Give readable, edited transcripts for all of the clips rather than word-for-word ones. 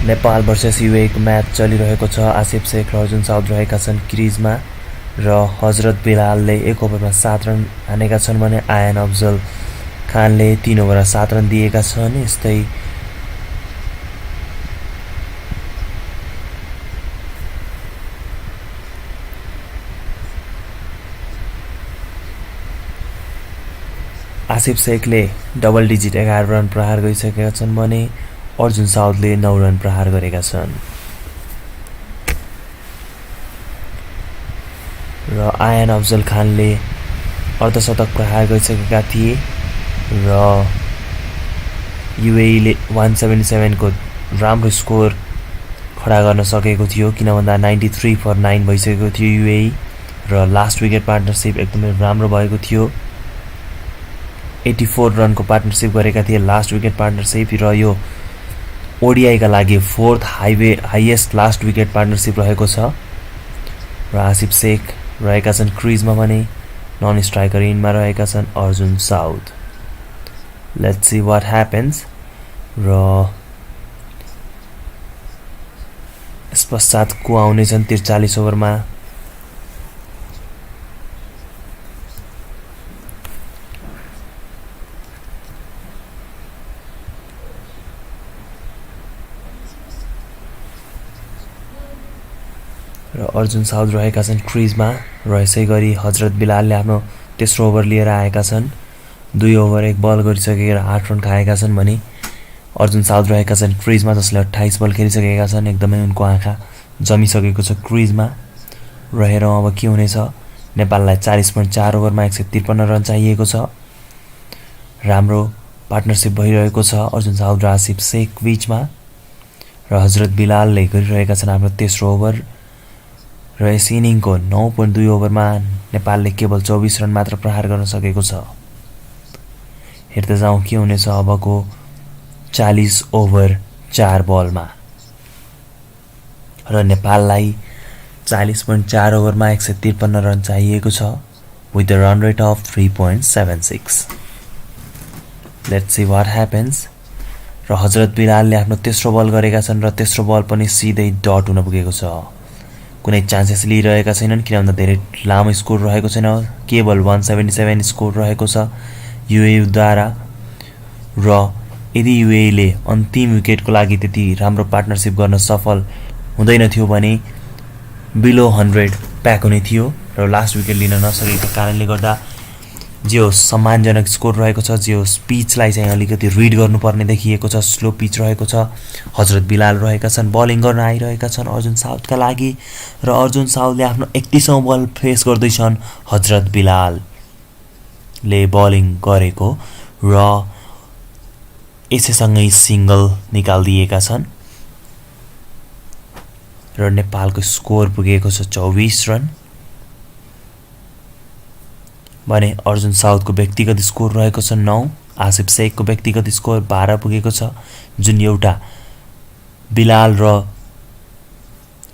Nepal versus UAE को match चलिरहेको छ। आसिफ शेख र अर्जुन साउद रहेका छन् क्रिजमा र हजरत बिलालले 1 ओभरमा 7 रन हानेका छन् भने आयन अफजल खानले 3 ओभरमा 7 रन दिएका छन्। यस्तै आसिफ शेखले डबल डिजिट 11 रन प्रहार गरिसकेका छन् भने अर्जुन साउदले 9 रन प्रहार गरेका छन् र आयन अफजल खानले अर्धशतक प्रहार गरिसकेका थिए र युएईले 177 को राम्रो स्कोर खडा गर्न सकेको थियो किन भन्दा 93 फर 9 भइसकेको थियो युएई र लास्ट विकेट पार्टनरशिप एकदमै राम्रो भएको थियो। 84 रनको पार्टनरशिप गरेका थिए लास्ट विकेट पार्टनरशिप र यो ओडीआई का लागि 4th highest last wicket partnership रहेको छ र आसिफ शेख रहेका छन् क्रिजमा भने नन स्ट्राइकर इनमा रहेका छन् Arjun Saud. Let's see what happens र यसपश्चात को आउने छन् 43 ओभरमा र अर्जुन साउद रहेका छन् क्रिजमा र यसै गरी हजरत बिलालले आफ्नो तेस्रो ओभर लिएर आएका छन्। 2 ओभर 1 बल गरिसकेर 8 रन खाएका छन् भने अर्जुन साउद रहेका छन् क्रिजमा जसले 28 बल खेलिसकेका छन्। एकदमै उनको आँखा जमिसकेको छ क्रिजमा रहेर अब के हुनेछ। नेपाललाई 40.4 ओभरमा 153 रन चाहिएको छ। राम्रो पार्टनरशिप भइरहेको छ अर्जुन साउद र आसिफ शेख बीचमा र हजरत बिलालले गरिरहेका छन् आफ्नो तेस्रो ओभर र यस इनिङको 9.2 ओभरमा नेपालले केवल 24 रन मात्र प्रहार गर्न सकेको छ। हेर्दै जाउँ के हुनेछ अबको 40 ओभर 4 बलमा र नेपाललाई 40.4 ओभरमा 153 रन चाहिएको छ with a run rate of 3.76. Let's see what happens. र हजरत बिलालले आफ्नो तेस्रो बल गरेका छन् र तेस्रो बल पनि सिधै डट हुन पुगेको छ। कुनै चान्सेस लिइरहेका छैनन् किन भन्दा धेरै लामो स्कोर रहेको छैन। केवल 177 स्कोर रहेको छ युएई द्वारा र यदि युएईले अन्तिम विकेटको लागि त्यति राम्रो पार्टनरशिप गर्न सफल हुँदैन थियो भने बिलो 100 प्याक हुने थियो र लास्ट विकेट लिन नसकेको कारणले गर्दा जे हो सम्मानजनक स्कोर रहेको छ। जे हो पिचलाई चाहिँ अलिकति रिड गर्नुपर्ने देखिएको छ। स्लो पिच रहेको छ। हजरत बिलाल रहेका छन् बलिङ गर्न आइरहेका छन् अर्जुन साउदका लागि र अर्जुन साउदले आफ्नो 31औं बल फेस गर्दैछन्। हजरत बिलालले बलिङ गरेको र यसैसँगै सिंगल निकालिदिएका छन् र नेपालको स्कोर पुगेको छ 24 रन भने अर्जुन साउदको व्यक्तिगत स्कोर रहेको छ 9। आसिफ शेखको व्यक्तिगत स्कोर 12 पुगेको छ जुन एउटा बिलाल र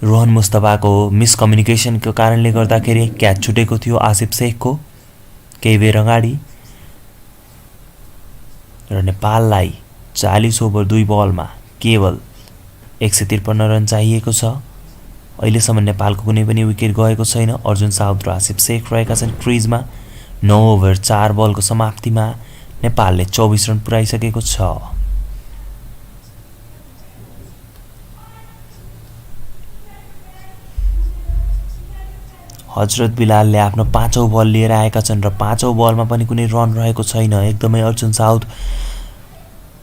रोहन मुस्तफाको मिसकम्युनिकेसनको कारणले गर्दाखेरि क्याच छुटेको थियो आसिफ शेखको केही बेर अगाडि र नेपाललाई 40 ओभर 2 बलमा केवल 153 रन चाहिएको छ। अहिलेसम्म नेपालको कुनै पनि विकेट गएको छैन। अर्जुन साउद र आसिफ शेख रहेका छन् क्रिजमा। 9 ओभर 4 बलको समाप्तिमा नेपालले 24 रन पुर्याइसकेको छ। हजरत बिलालले आफ्नो 5औं बल लिएर आएका छन् र 5औं बलमा पनि कुनै रन रहेको छैन। एकदमै अर्जुन साउद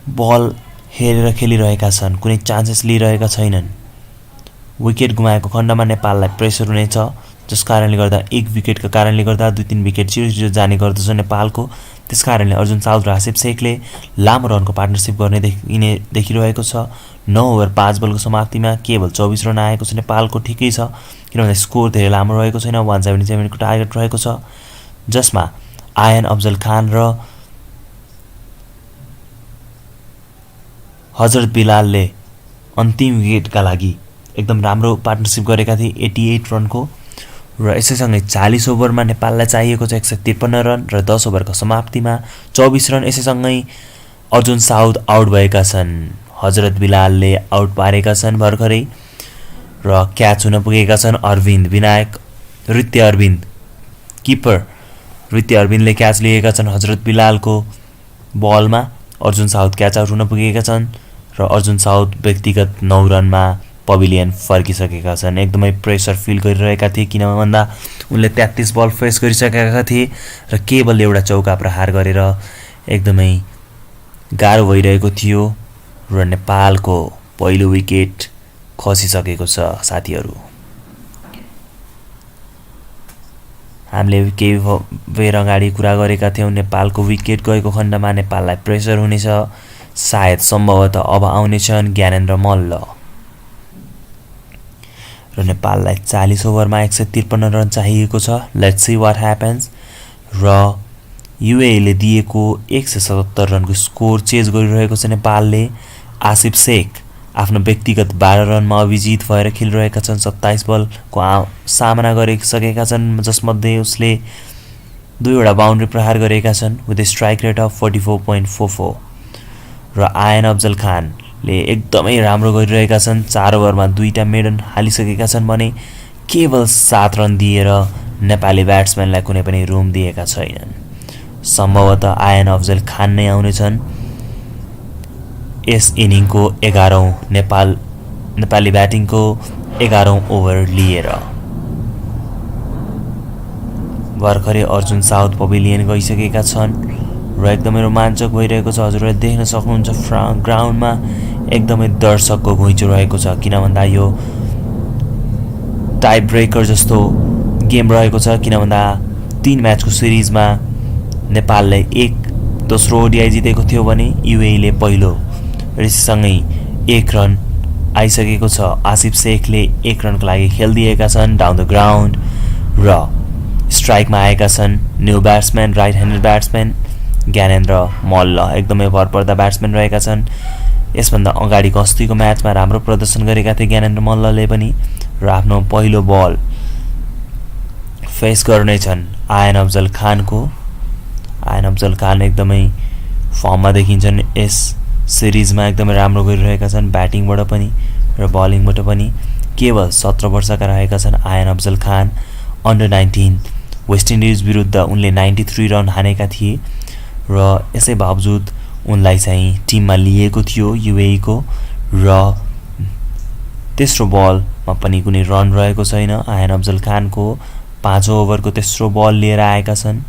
बल हेरेर खेलिरहेका छन्। कुनै चान्सेस लिइरहेका छैनन्। विकेट गुमाएको खण्डमा नेपाललाई प्रेसर हुनेछ जसकारणले गर्दा एक विकेटका कारणले गर्दा 2-3 विकेट छिटो जाने गर्दछ नेपालको। त्यसकारणले अर्जुन साउद र आसिफ शेखले लामो रनको पार्टनरशिप गर्ने देखिरहेको छ। 9 ओभर 5 बलको समाप्तिमा केवल 24 रन आएको छ नेपालको। ठिकै छ किनभने स्कोर धेरै लामो रहेको छैन। 177 को टार्गेट रहेको छ जसमा आयन अफजल खान र हजरत बिलालले अन्तिम विकेटका लागि एकदम राम्रो पार्टनरशिप गरेका थिए 88 रनको र यसैसँगै 40 ओभरमा नेपाललाई चाहिएको छ 153 रन र 10 ओभरको समाप्तिमा 24 रन। यसैसँगै अर्जुन साउद आउट भएका छन्। हजरत बिलालले आउट पारेका छन् भर्खरै र क्याच हुन पुगेका छन् अरविन्द विनायक ऋत्य अरविन्द किपर ऋत्य अरविन्दले क्याच लिएका छन् हजरत बिलालको बलमा अर्जुन साउथ क्याच आउट हुन पुगेका छन् र अर्जुन साउथ व्यक्तिगत 9 रनमा पभिलियन फर्किसकेका छन् एकदमै प्रेसर फिल गरिरहेका थिए किन भन्दा उनले 33 बल फेस गरिसकेका थिए र केवल एउटा चौका प्रहार गरेर एकदमै गाह्रो भइरहेको थियो र नेपालको पहिलो विकेट खसिसकेको छ साथीहरु हामीले केही बेर अगाडि कुरा गरेका थियौं नेपालको विकेट गएको खण्डमा नेपाललाई प्रेसर हुनेछ सायद सम्भवतः अब आउनेछन् ज्ञानेन्द्र मल्ल र नेपाललाई 40 ओभरमा 153 रन चाहिएको छ लेट्स सी व्हाट ह्यापन्स र युएई ले दिएको 177 रनको स्कोर चेज गरिरहेको छ नेपालले आसिफ शेख आफ्नो व्यक्तिगत 12 रनमा अभिजित भएर खेलिरहेका छन् 27 बलको सामना गरिसकेका छन् जसमध्ये उसले दुईवटा बाउन्ड्री प्रहार गरेका छन् with a strike rate of 44.44 र आयन अफजल खानले एकदमै राम्रो गरिरहेका छन् 4 ओभरमा दुईटा मेडन हालिसकेका छन् भने केवल 7 रन दिएर नेपाली ब्याट्सम्यानलाई कुनै पनि रुम दिएका छैनन् सम्भवतः आयन अफजल खान नै आउनेछन् यस इनिङको 11औं नेपाली ब्याटिङको 11औं ओभर लिएर भर्खरै अर्जुन साउथ पभिलियन गइसकेका छन् र एकदमै रोमाञ्चक भइरहेको छ हजुरले देख्न सक्नुहुन्छ ग्राउन्डमा एकदमै दर्शकको घुइँचो रहेको छ किन भन्दा यो टाइ ब्रेकर जस्तो गेम रहेको छ किन भन्दा 3 म्याचको सिरिजमा नेपालले दोस्रो ओडीआई जितेको थियो भने युएई ले पहिलो सँगै 1 रन आइसकेको छ आसिफ शेखले 1 रनको लागि खेल्दिएका छन् डाउन द ग्राउन्ड र स्ट्राइकमा आएका छन् new batsman right handed batsman Gyanendra Malla एकदमै भरपर्दा ब्याट्सम्यान रहेका छन् यसभन्दा अगाडिको अस्तिको म्याचमा राम्रो प्रदर्शन गरेका थिए ज्ञानेन्द्र मल्लले पनि र आफ्नो पहिलो बल फेस गर्नेछन् आयन अफजल खान एकदमै फर्ममा देखिन्छन् यस सिरिजमा एकदमै राम्रो गरिरहेका छन् ब्याटिङबाट पनि र बलिङबाट पनि केवल 17 वर्षका रहेका छन् ion Afzal Khan under 19 West Indies विरुद्ध उनले 93 रन हानेका थिए र यसै बावजुद उनलाई चाहिँ टिममा लिएको थियो युएई को र तेस्रो बलमा पनि कुनै रन रहेको छैन आयन अफजल खानको 5 ओभरको तेस्रो बल लिएर आएका छन्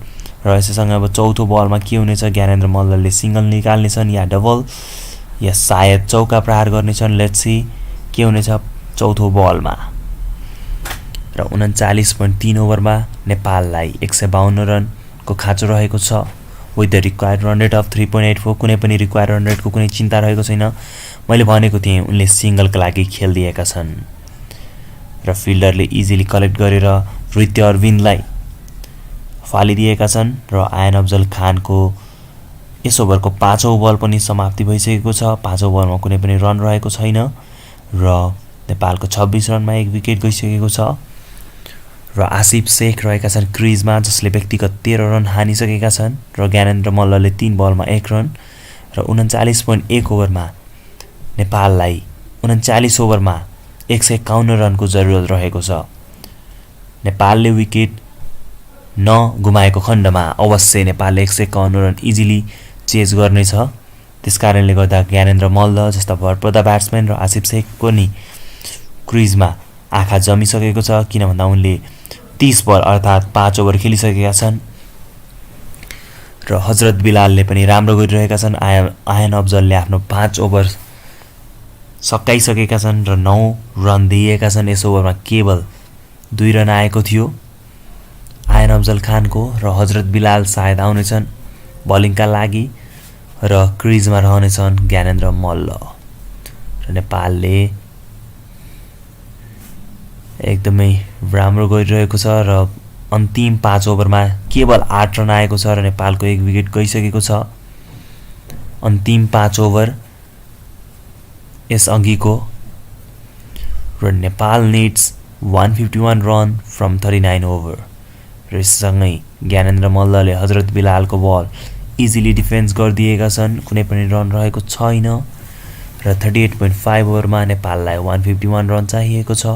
र यसैसँग अब चौथो बलमा के हुनेछ ज्ञानेन्द्र मल्लले सिंगल निकाल्नेछन् या डबल या सायद चौका प्रहार गर्नेछन् लेट्स सी के हुनेछ चौथो बलमा र 39.3 ओभरमा नेपाललाई 152 रनको खाँचो रहेको छ with the required run rate of 3.84 कुनै पनि रिक्वायर्ड रन रेटको कुनै चिन्ता रहेको छैन मैले भनेको थिएँ उनले सिंगलका लागि खेल्दिएका छन् र फिल्डरले इजिली कलेक्ट गरेर ऋत्य अरविन्दलाई फालिदिएका छन् र आयन अफजल खानको यस ओभरको 5औं बल पनि समाप्ति भइसकेको छ 5औं बलमा कुनै पनि रन रहेको छैन र नेपालको 26 रनमा एक विकेट गइसकेको छ र आसिफ शेख रहेका छन् क्रिजमा जसले व्यक्तिगत 13 रन हानिसकेका छन् र ज्ञानेन्द्र मल्लले 3 बलमा 1 रन र 39.1 ओभरमा नेपाललाई 39 ओभरमा 151 रनको जरुरत रहेको छ नेपालले विकेट नगुमाएको खण्डमा अवश्य नेपालले 151 रन इजिली चेज गर्नेछ त्यसकारणले गर्दा ज्ञानेन्द्र मल्ल जस्ता भरपर्दा ब्याट्सम्यान र आसिफ शेखको नि क्रिजमा आँखा जमिसकेको छ किन भन्दा उनले 30 बल अर्थात 5 ओभर खेलिसकेका छन् र हजरत बिलालले पनि राम्रो गरिरहेका छन् आयन अफजलले आफ्नो 5 ओभर सकाइसकेका छन् र 9 रन दिएका छन् यस ओभरमा केवल 2 रन आएको थियो आयन अफजल खानको र हजरत बिलाल सायद आउनेछन् बलिङका लागि र क्रिजमा रहनेछन् ज्ञानेन्द्र मल्ल र नेपालले एकदमै राम्रो गरिरहेको छ र अन्तिम 5 ओभरमा केवल 8 रन आएको छ र नेपालको एक विकेट गइसकेको छ अन्तिम 5 ओभर यस अघिको र Nepal needs 151 run from 39 over र यससँगै ज्ञानेन्द्र मल्लले हजरत बिलालको बल इजिली डिफेन्स गरिदिएका छन् कुनै पनि रन रहेको छैन र 38.5 ओभरमा नेपाललाई 151 रन चाहिएको छ।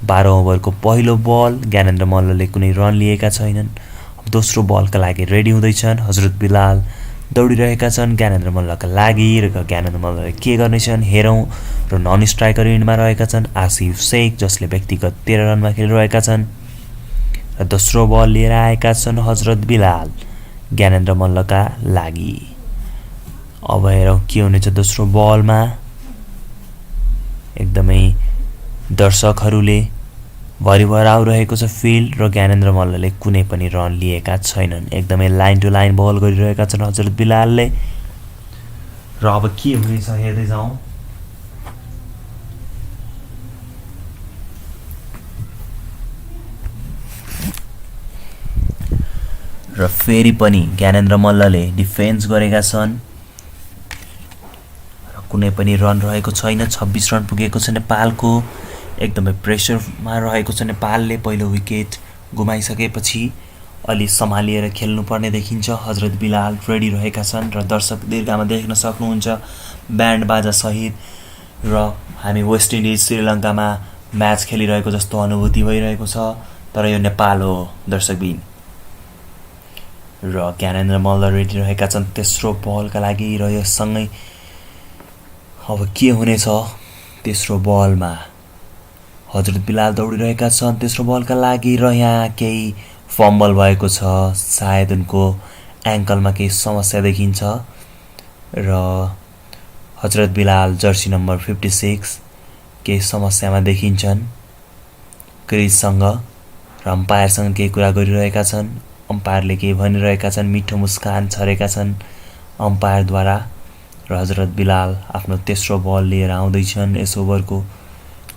12 ओभरको पहिलो बल ज्ञानेन्द्र मल्लले कुनै रन लिएका छैनन्। दोस्रो बलका लागि रेडी हुँदैछन्। हजरत बिलाल दौडिरहेका छन् ज्ञानेन्द्र मल्लका लागि र ज्ञानेन्द्र मल्लले के गर्नेछन् हेरौँ। र नन स्ट्राइकर इन्डमा रहेका छन् आसिफ शेख जसले व्यक्तिगत 13 रनमा खेलिरहेका छन्। र दोस्रो बल लिएर आएका छन् हजरत बिलाल ज्ञानेन्द्र मल्लका लागि। अब हेरौँ के हुनेछ दोस्रो बलमा। एकदमै दर्शकहरूले भरिभराउ रहेको छ फिल्ड र ज्ञानेन्द्र मल्लले कुनै पनि रन लिएका छैनन्। एकदमै लाइन टु लाइन बल गरिरहेका छन् हजरत बिलालले। र अब के हुनेछ हेर्दै जाउँ। र फेरि पनि ज्ञानेन्द्र मल्लले डिफेन्स गरेका छन् र कुनै पनि रन रहेको छैन। 26 रन पुगेको छ नेपालको। एकदमै प्रेसरमा रहेको छ नेपालले। पहिलो विकेट गुमाइसकेपछि अलि सम्हालिएर खेल्नुपर्ने देखिन्छ। हजरत बिलाल रेडी रहेका छन् र दर्शक दीर्घामा देख्न सक्नुहुन्छ ब्यान्ड बाजा सहित। र हामी वेस्ट इन्डिज श्रीलङ्कामा म्याच खेलिरहेको जस्तो अनुभूति भइरहेको छ। तर यो नेपाल हो दर्शकबिन। र ज्ञानेन्द्र मल्ल रेडी रहेका छन् तेस्रो बलका लागि। र यससँगै अब के हुनेछ तेस्रो बलमा। हजरत बिलाल दौडिरहेका छन् तेस्रो बलका लागि। र यहाँ केही फम्बल भएको छ। सायद उनको एङ्कलमा केही समस्या देखिन्छ। र हजरत बिलाल जर्सी नम्बर 56 केही समस्यामा देखिन्छन् क्रिजसँग। र अम्पायरसँग केही कुरा गरिरहेका छन्। अम्पायरले केही भनिरहेका छन्। मिठो मुस्कान छरेका छन् अम्पायरद्वारा। र हजरत बिलाल आफ्नो तेस्रो बल लिएर आउँदैछन् यस ओभरको।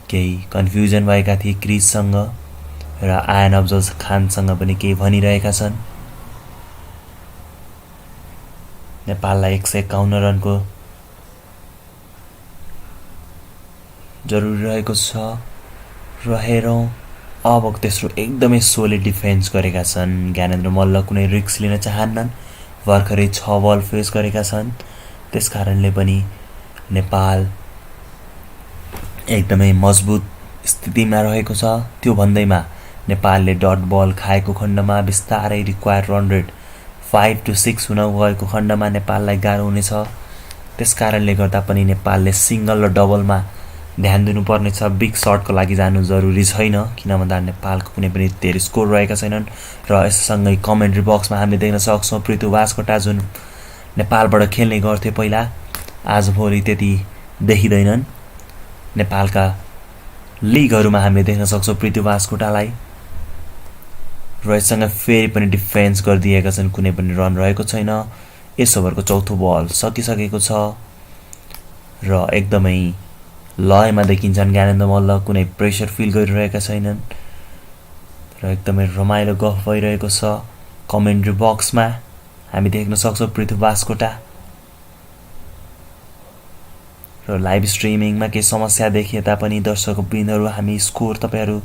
केही कन्फ्युजन भएका थिए क्रिजसँग र आयन अफजल खानसँग पनि केही भनिरहेका छन्। नेपाललाई 151 रनको जरुरी रहेको छ। र हेरौँ अब तेस्रो एकदमै सोलिड डिफेन्स गरेका छन्। ज्ञानेन्द्र मल्ल कुनै रिस्क लिन चाहन्नन्। भर्खरै 6 बल फेस गरेका छन्। त्यसकारणले पनि नेपाल एकदमै मजबुत स्थितिमा रहेको छ। त्यो भन्दैमा नेपालले डट बल खाएको खण्डमा बिस्तारै रिक्वायर्ड रन रेट 5 to 6 हुन गएको खण्डमा नेपाललाई गाह्रो हुनेछ। त्यसकारणले गर्दा पनि नेपालले सिङ्गल र डबलमा ध्यान दिनुपर्ने छ। बिग सर्टको लागि जानु जरुरी छैन किन भन्दा नेपालको कुनै पनि धेरै स्कोर रहेका छैनन्। र यससँगै कमेन्ट्री बक्समा हामीले देख्न सक्छौँ पृथ्वी वास्कोटा जुन नेपालबाट खेल्ने गर्थे पहिला आजभोलि त्यति देखिँदैनन्। नेपालका लिगहरूमा हामीले देख्न सक्छौँ पृथ्वी वास्कोटालाई। र यससँग फेरि पनि डिफेन्स गरिदिएका छन्। कुनै पनि रन रहेको छैन। यस ओभरको चौथो बल सकिसकेको छ। र एकदमै लयमा देखिन्छन् ज्ञानेन्द्र मल्ल। कुनै प्रेसर फिल गरिरहेका छैनन्। र एकदमै रमाइलो गफ भइरहेको छ। कमेन्ट्री बक्समा हामी देख्न सक्छौँ पृथ्वी वास्कोटा। र लाइभ स्ट्रिमिङमा केही समस्या देखिए तापनि दर्शकबिनहरू हामी स्कोर तपाईँहरू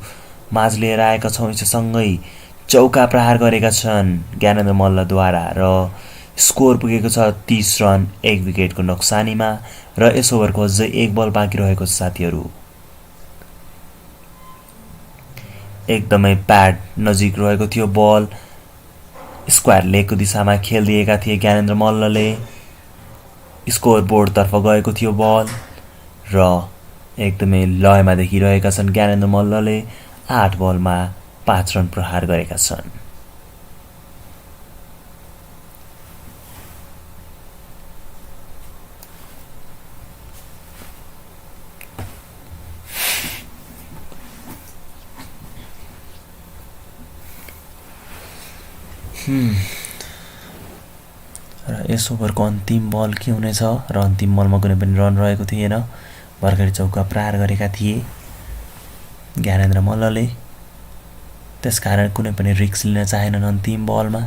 माझ लिएर आएका छौँ। यससँगै चौका प्रहार गरेका छन् ज्ञानेन्द्र मल्लद्वारा। र स्कोर पुगेको छ 30 रन 1 विकेटको नोक्सानीमा। र यस ओभरको अझै 1 बल बाँकी रहेको छ साथीहरू। एकदमै प्याड नजिक रहेको थियो बल। स्क्वायर लेगको दिशामा खेलिदिएका थिए ज्ञानेन्द्र मल्लले। स्कोर बोर्डतर्फ गएको थियो बल। र एकदमै लयमा देखिरहेका छन् ज्ञानेन्द्र मल्लले। 8 बलमा 5 रन प्रहार गरेका छन्। र यस ओभरको अन्तिम बल के हुनेछ। र अन्तिम बलमा कुनै पनि रन रहेको थिएन। भर्खरै चौका प्रहार गरेका थिए ज्ञानेन्द्र मल्लले। त्यसकारण कुनै पनि रिस्क लिन चाहेनन् अन्तिम बलमा।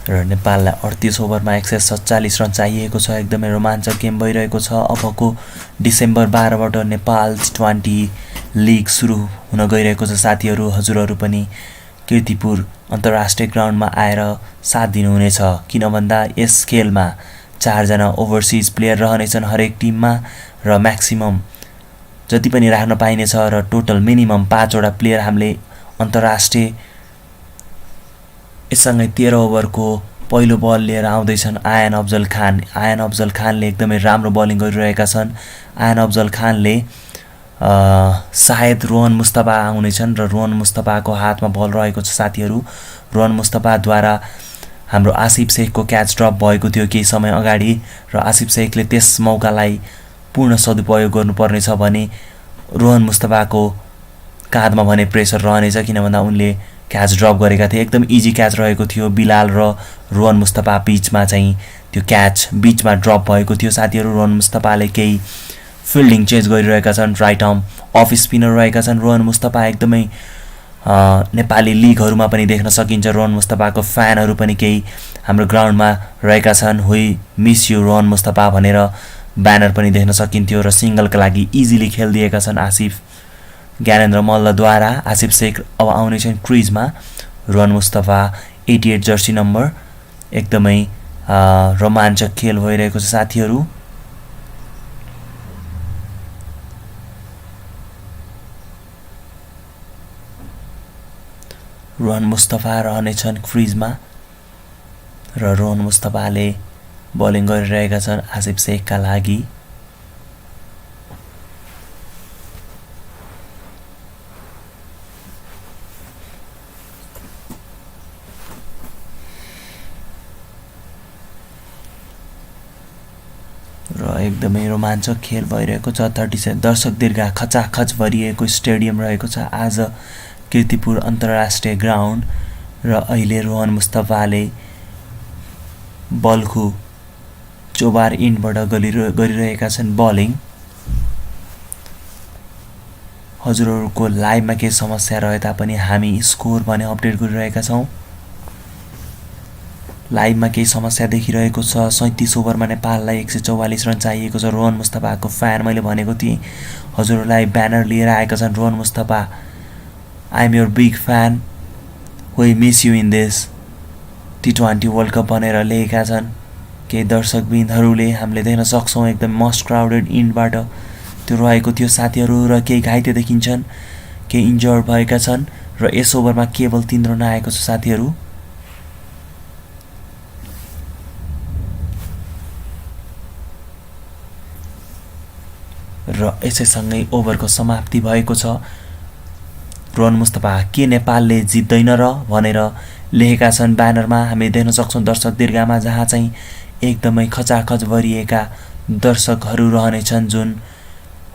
र नेपाललाई 38 ओभरमा 147 रन चाहिएको छ। एकदमै रोमाञ्चक गेम भइरहेको छ। अबको डिसेम्बर 12 बाट नेपाल T20 लिग सुरु हुन गइरहेको छ साथीहरू। हजुरहरू पनि कीर्तिपुर अन्तर्राष्ट्रिय ग्राउन्डमा आएर साथ दिनुहुनेछ, किन भन्दा यस खेलमा 4 जना ओभरसिज प्लेयर रहनेछन् हरेक टिममा र म्याक्सिमम जति पनि राख्न पाइनेछ र टोटल मिनिमम 5 वटा प्लेयर हामीले अन्तर्राष्ट्रिय यससँगै 13 ओभरको पहिलो बल लिएर आउँदैछन् आयन अफजल खान। आयन अफजल खानले एकदमै राम्रो बलिङ गरिरहेका छन्। आयन अफजल खानले सायद रोहन मुस्तफा आउनेछन् र रोहन मुस्तफाको हातमा बल रहेको छ साथीहरू। रोहन मुस्तफाद्वारा हाम्रो आसिफ शेखको क्याच ड्रप भएको थियो केही समय अगाडि र आसिफ शेखले त्यस मौकालाई पूर्ण सदुपयोग गर्नुपर्नेछ भने रोहन मुस्तफाको काँधमा भने प्रेसर रहनेछ, किन भन्दा उनले क्याच ड्रप गरेका थिए। एकदम इजी क्याच रहेको थियो। बिलाल र रोहन मुस्तफा बीचमा चाहिँ त्यो क्याच बीचमा ड्रप भएको थियो साथीहरू। रोहन मुस्तफाले केही फिल्डिङ चेन्ज गरिरहेका छन्। राइट आर्म अफ स्पिनर रहेका छन् रोहन मुस्तफा। एकदमै नेपाली लिगहरूमा पनि देख्न सकिन्छ। रोहन मुस्तफाको फ्यानहरू पनि केही हाम्रो ग्राउन्डमा रहेका छन्। हुई मिस यु रोहन मुस्तफा भनेर ब्यानर पनि देख्न सकिन्थ्यो र सिङ्गलका लागि इजिली खेलिदिएका छन् आसिफ ज्ञानेन्द्र मल्लद्वारा। आसिफ शेख अब आउनेछन् क्रिजमा। Rohan Mustafa 88 jersey number. एकदमै रोमाञ्चक खेल भइरहेको छ साथीहरू। रोहन मुस्तफा रहनेछन् क्रिजमा र रोहन मुस्तफाले बलिङ गरिरहेका छन् आसिफ शेखका लागि। र एकदमै रोमाञ्चक खेल भइरहेको छ। 37 दर्शक दीर्घ खचाखच भरिएको स्टेडियम रहेको छ आज कीर्तिपुर अन्तर्राष्ट्रिय ग्राउन्ड। र अहिले रोहन मुस्तफाले बलखु चोबार इन्डबाट गरिरहेका छन् बलिङ। हजुरहरूको लाइभमा केही समस्या रहे तापनि हामी स्कोर भने अपडेट गरिरहेका छौँ। लाइभमा केही समस्या देखिरहेको छ। 37 ओभरमा नेपाललाई 144 रन चाहिएको छ। रोहन मुस्तफाको फ्यान मैले भनेको थिएँ हजुरहरूलाई ब्यानर लिएर आएका छन्। Rohan Mustafa I am your big fan, we miss you in this T20 World Cup भनेर लेखेका छन् केही दर्शकबिन्दहरूले। हामीले देख्न सक्छौँ एकदम मोस्ट क्राउडेड इन्डबाट त्यो रहेको थियो साथीहरू। र केही घाइते देखिन्छन्, केही इन्जर्ड भएका छन् र यस ओभरमा केवल 3 रन आएको छ साथीहरू। र यसैसँगै ओभरको समाप्ति भएको छ। रोहन मुस्तफा के नेपालले जित्दैन र भनेर लेखेका छन् ब्यानरमा। हामी देख्न सक्छौँ दर्शक दीर्घामा, जहाँ चाहिँ एकदमै खचाखच भरिएका दर्शकहरू रहनेछन् जुन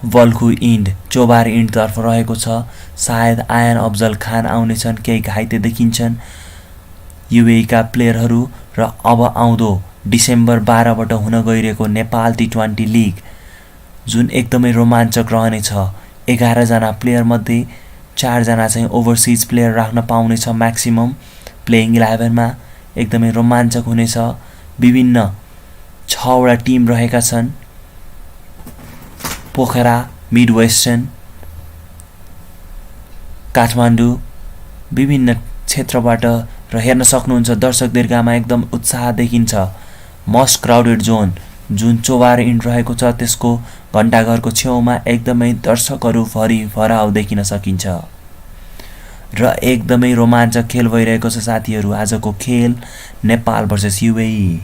बल्खु इन्ड चोबार इन्डतर्फ रहेको छ। सायद आयन अफजल खान आउनेछन्, केही घाइते देखिन्छन् UAE का प्लेयरहरू। र अब आउँदो डिसेम्बर 12 बाट हुन गइरहेको नेपाल T20 लिग जुन एकदमै रोमाञ्चक रहनेछ। 11 जना प्लेयर मध्ये 4 जना चाहिँ ओभरसिज प्लेयर राख्न पाउनेछ म्याक्सिमम प्लेइङ 11 मा। एकदमै रोमाञ्चक हुनेछ। विभिन्न 6 वटा टिम रहेका छन्। पोखरा, मिड वेस्टर्न, काठमाडौँ, विभिन्न क्षेत्रबाट र हेर्न सक्नुहुन्छ दर्शक दीर्घामा एकदम उत्साह देखिन्छ। मोस्ट क्राउडेड जोन जुन चोबार इन्ड रहेको छ त्यसको घण्टाघरको छेउमा एकदमै दर्शकहरू भराउ देखिन सकिन्छ र एकदमै रोमाञ्चक खेल भइरहेको छ साथीहरू। आजको खेल नेपाल भर्सेस UAE।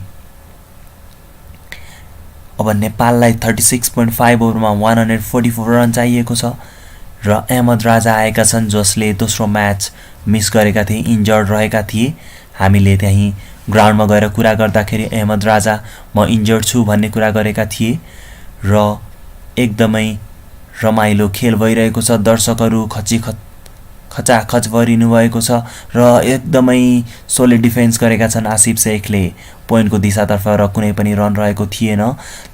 अब नेपाललाई 36.5 ओभरमा 144 रन चाहिएको छ र अहमद राजा आएका छन् जसले दोस्रो म्याच मिस गरेका थिए, इन्जर्ड रहेका थिए। हामीले त्यही ग्राउन्डमा गएर कुरा गर्दाखेरि अहमद राजा म इन्जर्ड छु भन्ने कुरा गरेका थिए र एकदमै रमाइलो खेल भइरहेको छ। दर्शकहरू खचाखच भरिनु भएको छ र एकदमै सोलिड डिफेन्स गरेका छन् आसिफ शेखले पोइन्टको दिशातर्फ र कुनै पनि रन रहेको थिएन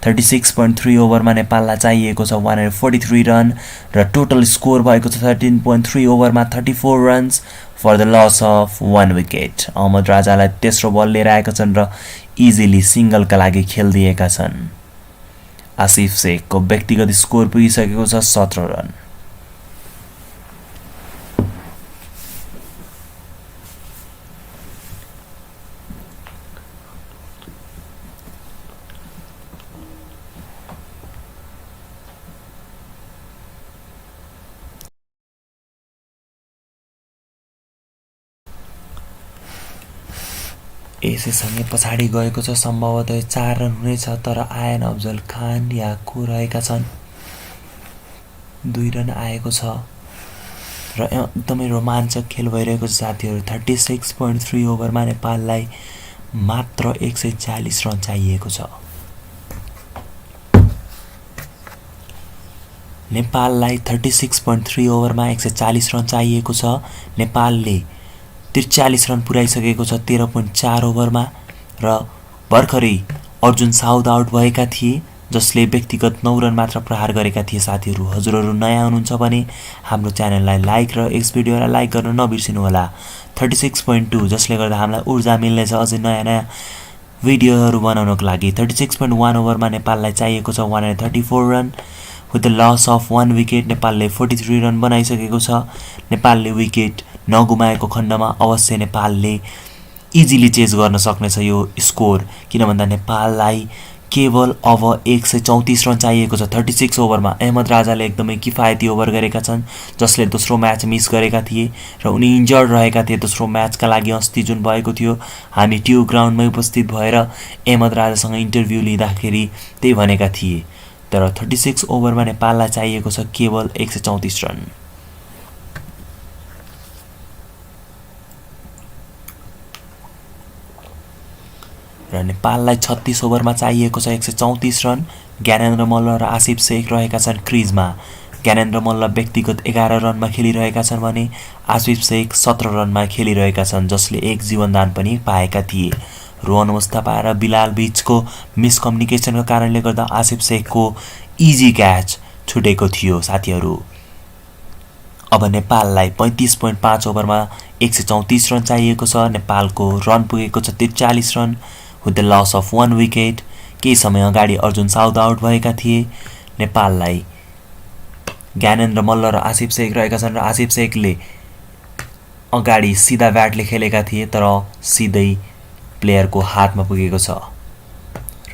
36.3 ओभरमा नेपाललाई चाहिएको छ 143 रन र टोटल स्कोर भएको छ 13.3 ओभरमा 34 runs for the loss of 1 wicket Ahmad राजालाई तेस्रो बल लिएर आएका छन् र इजिली सिंगलका लागि खेलिदिएका छन् आसिफ शेखको व्यक्तिगत स्कोर पुगिसकेको छ 17 रन यसैसँगै पछाडि गएको छ सम्भवतः 4 रन हुनेछ तर आयन अफजल खान या को रहेका छन् 2 रन आएको छ र एकदमै रोमाञ्चक खेल भइरहेको छ साथीहरु 36.3 ओभरमा नेपाललाई मात्र 140 रन चाहिएको छ नेपाललाई 36.3 ओभरमा 140 रन चाहिएको छ नेपालले 43 रन पुर्याइसकेको छ 13.4 ओभरमा र भर्खरै अर्जुन साउद आउट भएका थिए जसले व्यक्तिगत 9 रन मात्र प्रहार गरेका थिए साथीहरु हजुरहरु नयाँ हुनुहुन्छ भने हाम्रो च्यानललाई लाइक र यस भिडियोलाई लाइक गर्न नबिर्सिनु होला 36.2 जसले गर्दा हामीलाई ऊर्जा मिल्नेछ अझै नयाँ भिडियोहरु बनाउनको लागि 36.1 ओभरमा नेपाललाई चाहिएको छ 134 run with the loss of 1 wicket नेपालले 43 रन बनाइसकेको छ नेपालले विकेट नगुमाएको खण्डमा अवश्य नेपालले इजिली चेज गर्न सक्नेछ यो स्कोर किन भन्दा नेपाललाई केवल अब 134 रन चाहिएको छ 36 ओभरमा अहमद राजाले एकदमै किफायती ओभर गरेका छन् जसले दोस्रो म्याच मिस गरेका थिए र उनी इन्जर्ड रहेका थिए दोस्रो म्याचका लागि अस्ति जुन भएको थियो हामी ट्यु ग्राउन्डमै उपस्थित भएर अहमद राजासँग इन्टरभ्यु लिँदाखेरि त्यही भनेका थिए तर 36 ओभरमा नेपाललाई चाहिएको छ केवल 134 रन र नेपाललाई 36 ओभरमा चाहिएको छ 134 रन ज्ञानेन्द्र मल्ल र आसिफ शेख रहेका छन् क्रिजमा ज्ञानेन्द्र मल्ल व्यक्तिगत 11 रनमा खेलिरहेका छन् भने आसिफ शेख 17 रनमा खेलिरहेका छन् जसले एक जीवनदान पनि पाएका थिए रोहन मुस्तफा र बिलाल बीचको मिसकम्युनिकेसनको कारणले गर्दा आसिफ शेखको इजी क्याच छुटेको थियो साथीहरु अब नेपाललाई 35.5 ओभरमा 134 रन चाहिएको छ नेपालको रन पुगेको छ 43 run with the loss of 1 wicket केही समय अगाडि अर्जुन साउद आउट भएका थिए नेपाललाई ज्ञानेन्द्र मल्ल र आसिफ शेख रहेका छन् र आसिफ शेखले अगाडि सिधा ब्याटले खेलेका थिए तर सिधै प्लेयरको हातमा पुगेको छ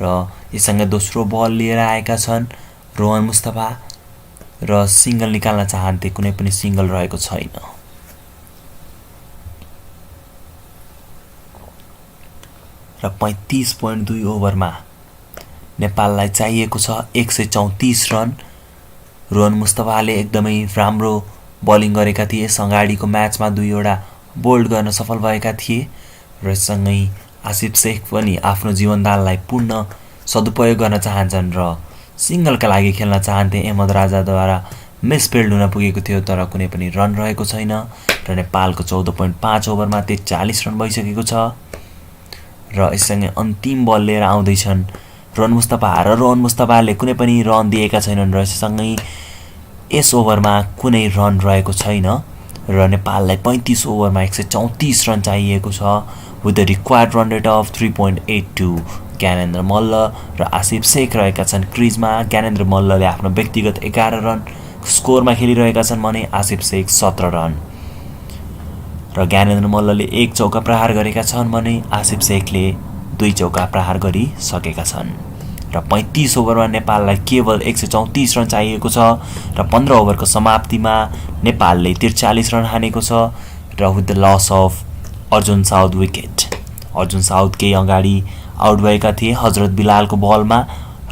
र यससँग दोस्रो बल लिएर आएका छन् रोहन मुस्तफा र सिंगल निकाल्न चाहन्थे कुनै पनि सिंगल रहेको छैन र 35.2 ओभरमा नेपाललाई चाहिएको छ 134 रन रोहन मुस्तफाले एकदमै राम्रो बलिङ गरेका थिए अगाडिको म्याचमा 2 वटा बोल्ड गर्न सफल भएका थिए र सँगै आसिफ शेख पनि आफ्नो जीवनदानलाई पूर्ण सदुपयोग गर्न चाहन्छन् र सिंगलका लागि खेल्न चाहन्थे अहमद राजाद्वारा मिसफिल्ड हुन पुगेको थियो तर कुनै पनि रन रहेको छैन र नेपालको 14.5 ओभरमा 43 रन भइसकेको छ र यससँगै अन्तिम बल लिएर आउँदै छन् रोहन मुस्तफाले कुनै पनि रन दिएका छैनन् र यससँगै यस ओभरमा कुनै रन रहेको छैन र नेपाललाई 35 ओभरमा 134 रन चाहिएको छ with the required run rate of 3.82 Gyanendra Malla र आसिफ शेख रहेका छन् क्रिजमा ज्ञानेन्द्र मल्लले आफ्नो व्यक्तिगत 11 रन स्कोरमा खेलिरहेका छन् भने आसिफ शेख 17 रन र ज्ञानेन्द्र मल्लले 1 चौका प्रहार गरेका छन् भने आसिफ शेखले 2 चौका प्रहार गरिसकेका छन् र 35 ओभरमा नेपाललाई केवल 134 रन चाहिएको छ र 15 ओभरको समाप्तिमा नेपालले 43 रन हानेको छ र with the loss of Arjun Saud wicket Arjun Saud केही अगाडि आउट भएका थिए हजरत बिलालको बलमा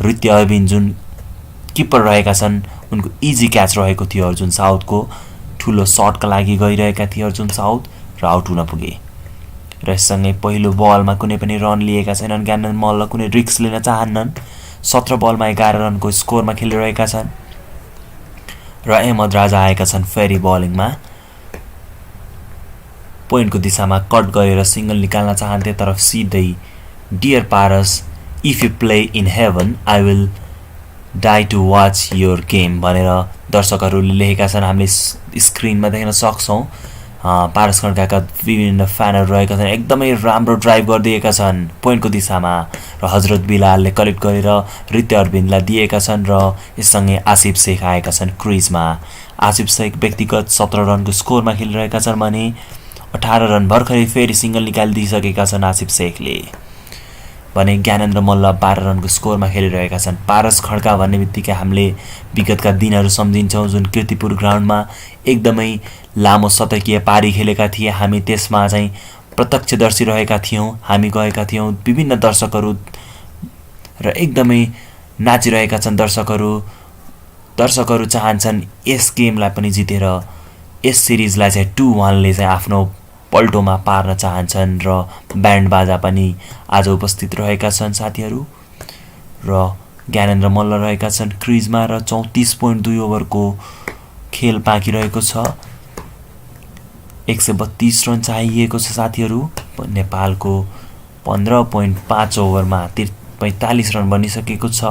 ऋत्य अबिन जुन किपर रहेका छन् उनको इजी क्याच रहेको थियो अर्जुन साउदको ठुलो शटका लागि गइरहेका थिए अर्जुन साउद र आउट हुन पुगे र यससँगै पहिलो बलमा कुनै पनि रन लिएका छैनन् ज्ञानेन्द्र मल्ल कुनै रिस्क लिन चाहन्नन् 17 बलमा 11 रनको स्कोरमा खेलिरहेका छन् र अहमद राजा आएका छन् फेरि बलिङमा पोइन्टको दिशामा कट गरेर सिंगल निकाल्न चाहन्थे तर सिधै dear Paras if you play in heaven I will die to watch your game भनेर दर्शकहरूले लेखेका छन्। हामीले स्क्रिनमा देख्न सक्छौँ। पारस खड्काका विभिन्न फ्यानहरू रहेका छन्, एकदमै राम्रो ड्राइभ गरिदिएका छन् पोइन्टको दिशामा र हजरत बिलालले कलेक्ट गरेर रित्य अरविन्दलाई दिएका छन् र यससँगै आसिफ शेख आएका छन् क्रिजमा। आसिफ शेख व्यक्तिगत 17 रनको स्कोरमा खेलिरहेका छन् भने 18 रन भर्खरै फेरि सिंगल निकालिदिइसकेका छन् आसिफ शेखले भने ज्ञानेन्द्र मल्ल 12 रनको स्कोरमा खेलिरहेका छन्। पारस खड्का भन्ने बित्तिकै हामीले विगतका दिनहरू सम्झिन्छौँ जुन कीर्तिपुर ग्राउन्डमा एकदमै लामो शतकीय पारी खेलेका थिए। हामी त्यसमा चाहिँ प्रत्यक्षदर्शी रहेका थियौँ, हामी गएका थियौँ, विभिन्न दर्शकहरू र एकदमै नाचिरहेका छन् दर्शकहरू चाहन्छन् यस गेमलाई पनि जितेर यस सिरिजलाई चाहिँ 2-1ले चाहिँ आफ्नो पल्टोमा पार्न चाहन्छन् र ब्यान्ड बाजा पनि आज उपस्थित रहेका छन् साथीहरू र ज्ञानेन्द्र मल्ल रहेका छन् क्रिजमा र 34.2 ओभरको खेल बाँकी रहेको छ। 132 रन चाहिएको छ साथीहरू। नेपालको 15.5 ओभरमा 45 रन बनिसकेको छ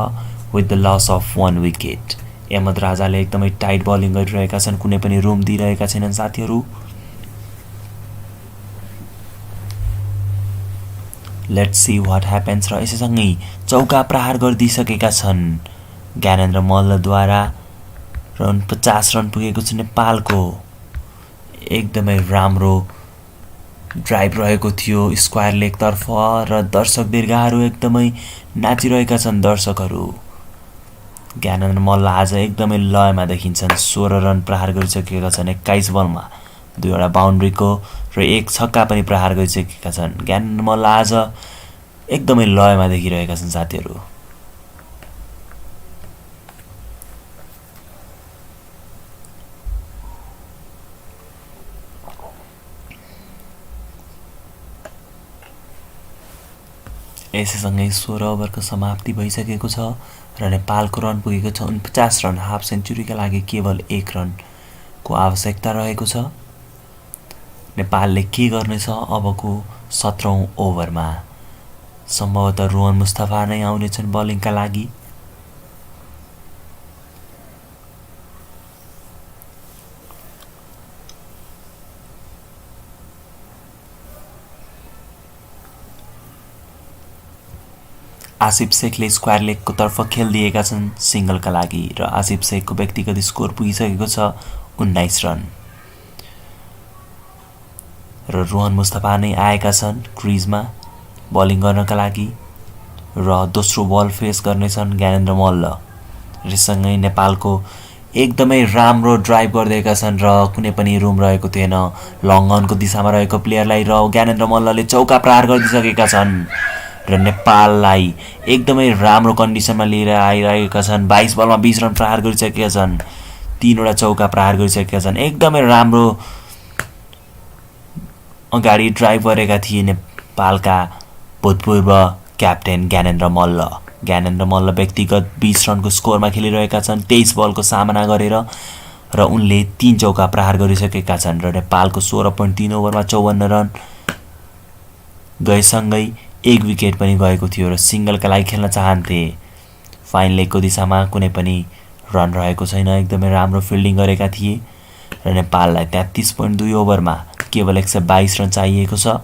with the loss of 1 wicket. Ahmad राजाले एकदमै टाइट बलिङ गरिरहेका छन्, कुनै पनि रुम दिइरहेका छैनन् साथीहरू। लेट्स सी व्हाट ह्यापन्स र यसैसँगै चौका प्रहार गरिदिइसकेका छन् ज्ञानेन्द्र मल्लद्वारा र 49 रन पुगेको छ नेपालको। एकदमै राम्रो ड्राइभ रहेको थियो स्क्वायर लेगतर्फ र दर्शक दीर्घाहरू एकदमै नाचिरहेका छन् दर्शकहरू। ज्ञानेन्द्र मल्ल आज एकदमै लयमा देखिन्छन्। 16 रन प्रहार गरिसकेका छन् 21 बलमा, 2वटा बाउन्ड्रीको र 1 छक्का पनि प्रहार गरिसकेका छन्। ज्ञानेन्द्र मल्ल आज एकदमै लयमा देखिरहेका छन् साथीहरू। यसैसँगै 16 ओभरको समाप्ति भइसकेको छ र नेपालको रन पुगेको छ 49 रन। हाफ सेन्चुरीका लागि केवल 1 रनको आवश्यकता रहेको छ। नेपालले के गर्नेछ अबको 17औं ओभरमा? सम्भवतः रोहन मुस्तफा नै आउनेछन् बलिङका लागि। आसिफ शेखले स्क्वायर लेगको तर्फ खेलिदिएका छन् सिंगलका लागि र आसिफ शेखको व्यक्तिगत स्कोर पुगिसकेको छ 19 रन र रोहन मुस्तफा नै आएका छन् क्रिजमा बलिङ गर्नका लागि र दोस्रो बल फेस गर्नेछन् ज्ञानेन्द्र मल्ल। यससँगै नेपालको एकदमै राम्रो ड्राइभ गर्दैका छन् र कुनै पनि रुम रहेको थिएन लङ अनको दिशामा रहेको प्लेयरलाई र ज्ञानेन्द्र मल्लले चौका प्रहार गरिदिइसकेका छन् र नेपाललाई एकदमै राम्रो कन्डिसनमा लिएर आइरहेका छन्। 22 बलमा 20 रन प्रहार गरिसकेका छन्, 3वटा चौका प्रहार गरिसकेका छन्। एकदमै राम्रो अगाडि ड्राइभ गरेका थिए नेपालका भूतपूर्व क्याप्टेन ज्ञानेन्द्र मल्ल। ज्ञानेन्द्र मल्ल व्यक्तिगत 20 रनको स्कोरमा खेलिरहेका छन् 23 बलको सामना गरेर र उनले 3 चौका प्रहार गरिसकेका छन् र नेपालको 16.3 ओभरमा 54 रन गएसँगै 1 विकेट पनि गएको थियो र सिंगलका लागि खेल्न चाहन्थे। फाइन लेगको दिशामा कुनै पनि रन रहेको छैन। एकदमै राम्रो फिल्डिङ गरेका थिए र नेपाललाई 33.2 ओभरमा केवल 122 रन चाहिएको छ।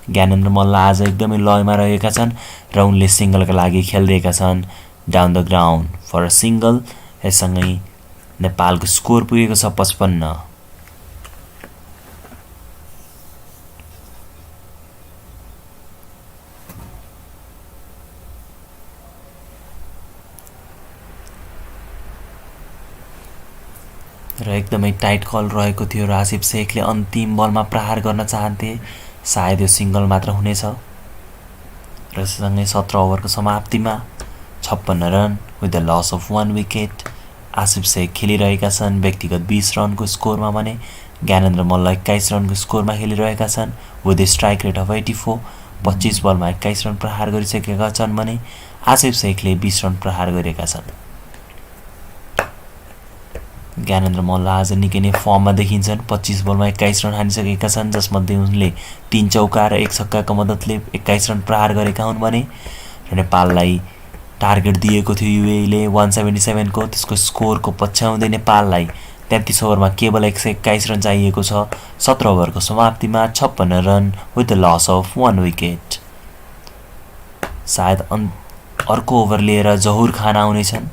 ज्ञानेन्द्र मल्ल आज एकदमै लयमा रहेका छन् र उनले सिंगलका लागि खेल्दैका छन् down the ground for a single. यससँगै नेपालको स्कोर पुगेको छ 55। र एकदमै टाइट कल रहेको थियो र आसिफ शेखले अन्तिम बलमा प्रहार गर्न चाहन्थे, सायद यो सिंगल मात्र हुनेछ। र सँगै 17 ओभरको समाप्तिमा 56 run with the loss of 1 wicket. Asif Sheikh खेलिरहेका छन् व्यक्तिगत 20 रनको स्कोरमा भने ज्ञानेन्द्र मल्ल 21 रनको स्कोरमा खेलिरहेका छन् विथ स्ट्राइक रेट अफ 84। 25 बलमा 21 रन प्रहार गरिसकेका छन् भने आसिफ शेखले 20 रन प्रहार गरेका छन्। ज्ञानेन्द्र मल्ल आज निकै नै फर्ममा देखिन्छन्। 25 बलमा 21 रन हानिसकेका छन्, जसमध्ये उनले 3 चौका र 1 छक्काको मद्दतले 21 रन प्रहार गरेका हुन् भने र नेपाललाई टार्गेट दिएको थियो युएईले 177 को। त्यसको स्कोरको पछ्याउँदै नेपाललाई 33 ओभरमा केवल 121 रन चाहिएको छ। 17 ओभरको समाप्तिमा 56 run with the loss of 1 wicket. सायद अर्को ओभर लिएर जहुर खान आउनेछन्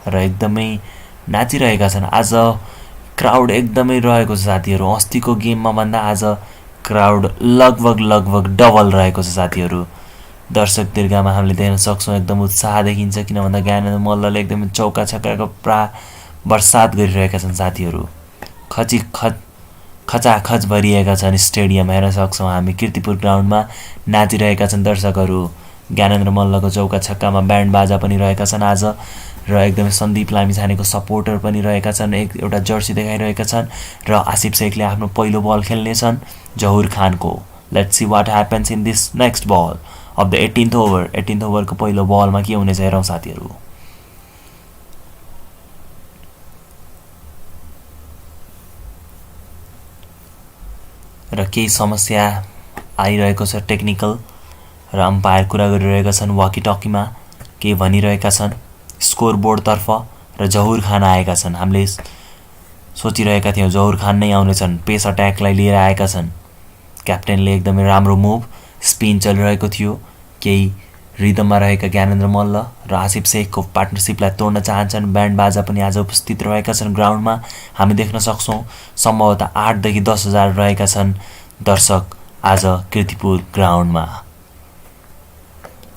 र एकदमै नाचिरहेका छन्। आज क्राउड एकदमै रहेको छ साथीहरू। अस्तिको गेममा भन्दा आज क्राउड लगभग डबल रहेको छ साथीहरू। दर्शक दीर्घामा हामीले देख्न सक्छौँ एकदम उत्साह देखिन्छ, किन भन्दा ज्ञानेन्द्र मल्लले एकदमै चौका छक्काको बर्सात गरिरहेका छन् साथीहरू। खचाखच भरिएका छन् स्टेडियम, हेर्न सक्छौँ हामी। कीर्तिपुर ग्राउन्डमा नाचिरहेका छन् दर्शकहरू। ज्ञानेन्द्र मल्लको चौका छक्कामा ब्यान्ड बाजा पनि रहेका छन् आज, र एकदमै सन्दीप लामिछानेको सपोर्टर पनि रहेका छन्। एउटा जर्सी देखाइरहेका छन् र आसिफ शेखले आफ्नो पहिलो बल खेल्नेछन् जहुर खानको। Let's see what happens in this next ball of the 18th over. 18th ओभरको पहिलो बलमा के हुनेछ हेरौँ साथीहरू। र केही समस्या आइरहेको छ टेक्निकल, र अम्पायर कुरा गरिरहेका छन् वाकी-टकीमा, केही भनिरहेका छन् स्कोर बोर्डतर्फ, र जहुर खान आएका छन्। हामीले सोचिरहेका थियौँ जहुर खान नै आउनेछन्, पेस अट्याकलाई लिएर आएका छन्। क्याप्टेनले एकदमै राम्रो मुभ, स्पिन चलिरहेको थियो। केही रिदममा रहेका ज्ञानेन्द्र मल्ल र आसिफ शेखको पार्टनरसिपलाई तोड्न चाहन्छन्। ब्यान्ड बाजा पनि आज उपस्थित रहेका छन् ग्राउन्डमा, हामी देख्न सक्छौँ। सम्भवतः 8 देखि 10 हजार रहेका छन् दर्शक आज कीर्तिपुर ग्राउन्डमा।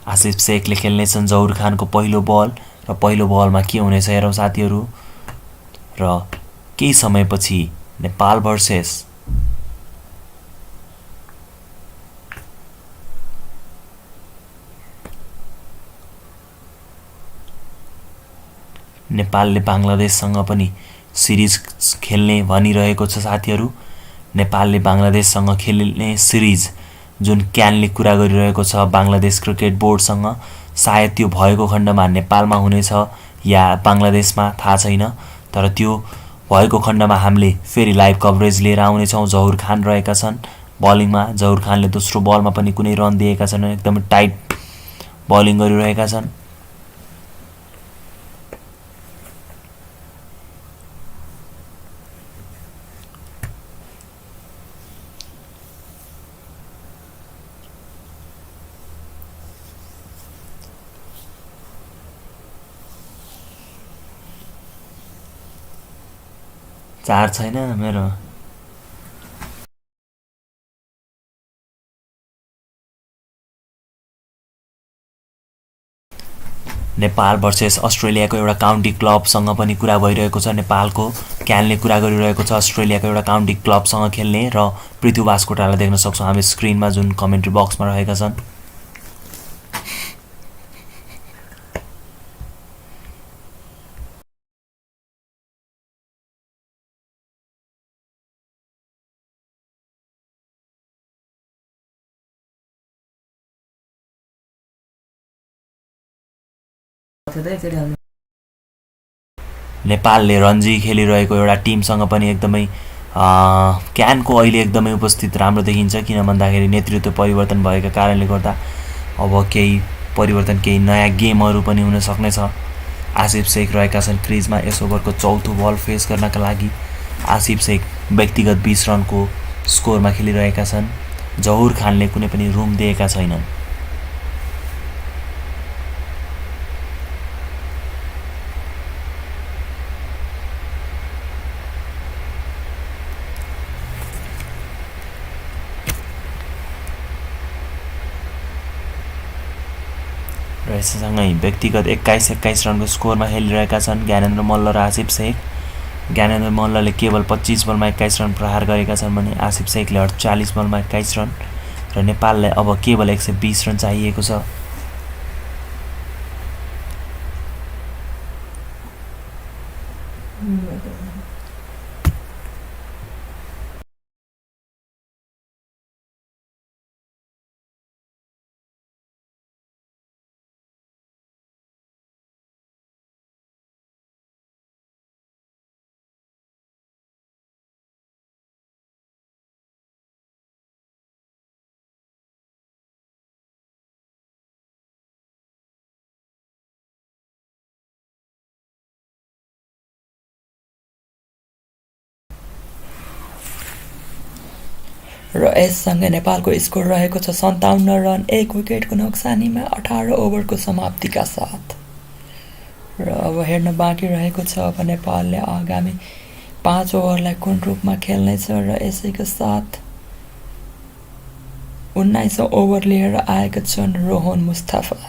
आसिफ शेखले खेल्नेछन् जहुर खानको पहिलो बल, र पहिलो बलमा के हुनेछ हेरौँ साथीहरू। र केही समयपछि नेपाल भर्सेस नेपालले बांग्लादेशसँग पनि सिरिज खेल्ने भनिरहेको छ साथीहरू। नेपालले बांग्लादेशसँग खेल्ने सिरिज जुन क्यानले कुरा गरिरहेको छ बांग्लादेश क्रिकेट बोर्डसँग, सायद त्यो भएको खण्डमा नेपालमा हुनेछ या बांग्लादेशमा, थाहा छैन। तर त्यो भएको खण्डमा हामीले फेरि लाइभ कभरेज लिएर आउनेछौँ। जहुर खान रहेका छन् बलिङमा। जहुर खानले दोस्रो बलमा पनि कुनै रन दिएका छन्, एकदमै टाइट बलिङ गरिरहेका छन्। चार्ज छैन मेरो। नेपाल भर्सेस अस्ट्रेलियाको एउटा काउन्टी क्लबसँग पनि कुरा भइरहेको छ। नेपालको क्यानले कुरा गरिरहेको छ अस्ट्रेलियाको एउटा काउन्टी क्लबसँग खेल्ने, र पृथ्वी बास्कोटालाई देख्न सक्छौँ हामी स्क्रिनमा जुन कमेन्ट्री बक्समा रहेका छन्। नेपालले रणजी खेलिरहेको एउटा टिमसँग पनि एकदमै क्यानको अहिले एकदमै उपस्थित राम्रो देखिन्छ, किन भन्दाखेरि नेतृत्व परिवर्तन भएका कारणले गर्दा अब केही परिवर्तन, केही नयाँ गेमहरू पनि हुन सक्नेछ। आसिफ शेख रहेका छन् क्रिजमा यस ओभरको चौथो बल फेस गर्नका लागि। आसिफ शेख व्यक्तिगत 20 रनको स्कोरमा खेलिरहेका छन्। जहुर खानले कुनै पनि रुम दिएका छैनन्। र यससँगै व्यक्तिगत 21 रनको स्कोरमा खेलिरहेका छन् ज्ञानेन्द्र मल्ल र आसिफ शेख। ज्ञानेन्द्र मल्लले केवल 25 बलमा 21 रन प्रहार गरेका छन् भने आसिफ शेखले 48 बलमा 21 रन, र नेपाललाई अब केवल 120 रन चाहिएको छ। र यससँगै नेपालको स्कोर रहेको छ 57 रन 1 विकेटको नोक्सानीमा 18 ओभरको समाप्तिका साथ। र अब हेर्न बाँकी रहेको छ अब नेपालले आगामी 5 ओभरलाई कुन रूपमा खेल्नेछ र यसैको साथ 19औं ओभर लिएर आएका छन् रोहन मुस्ताफा।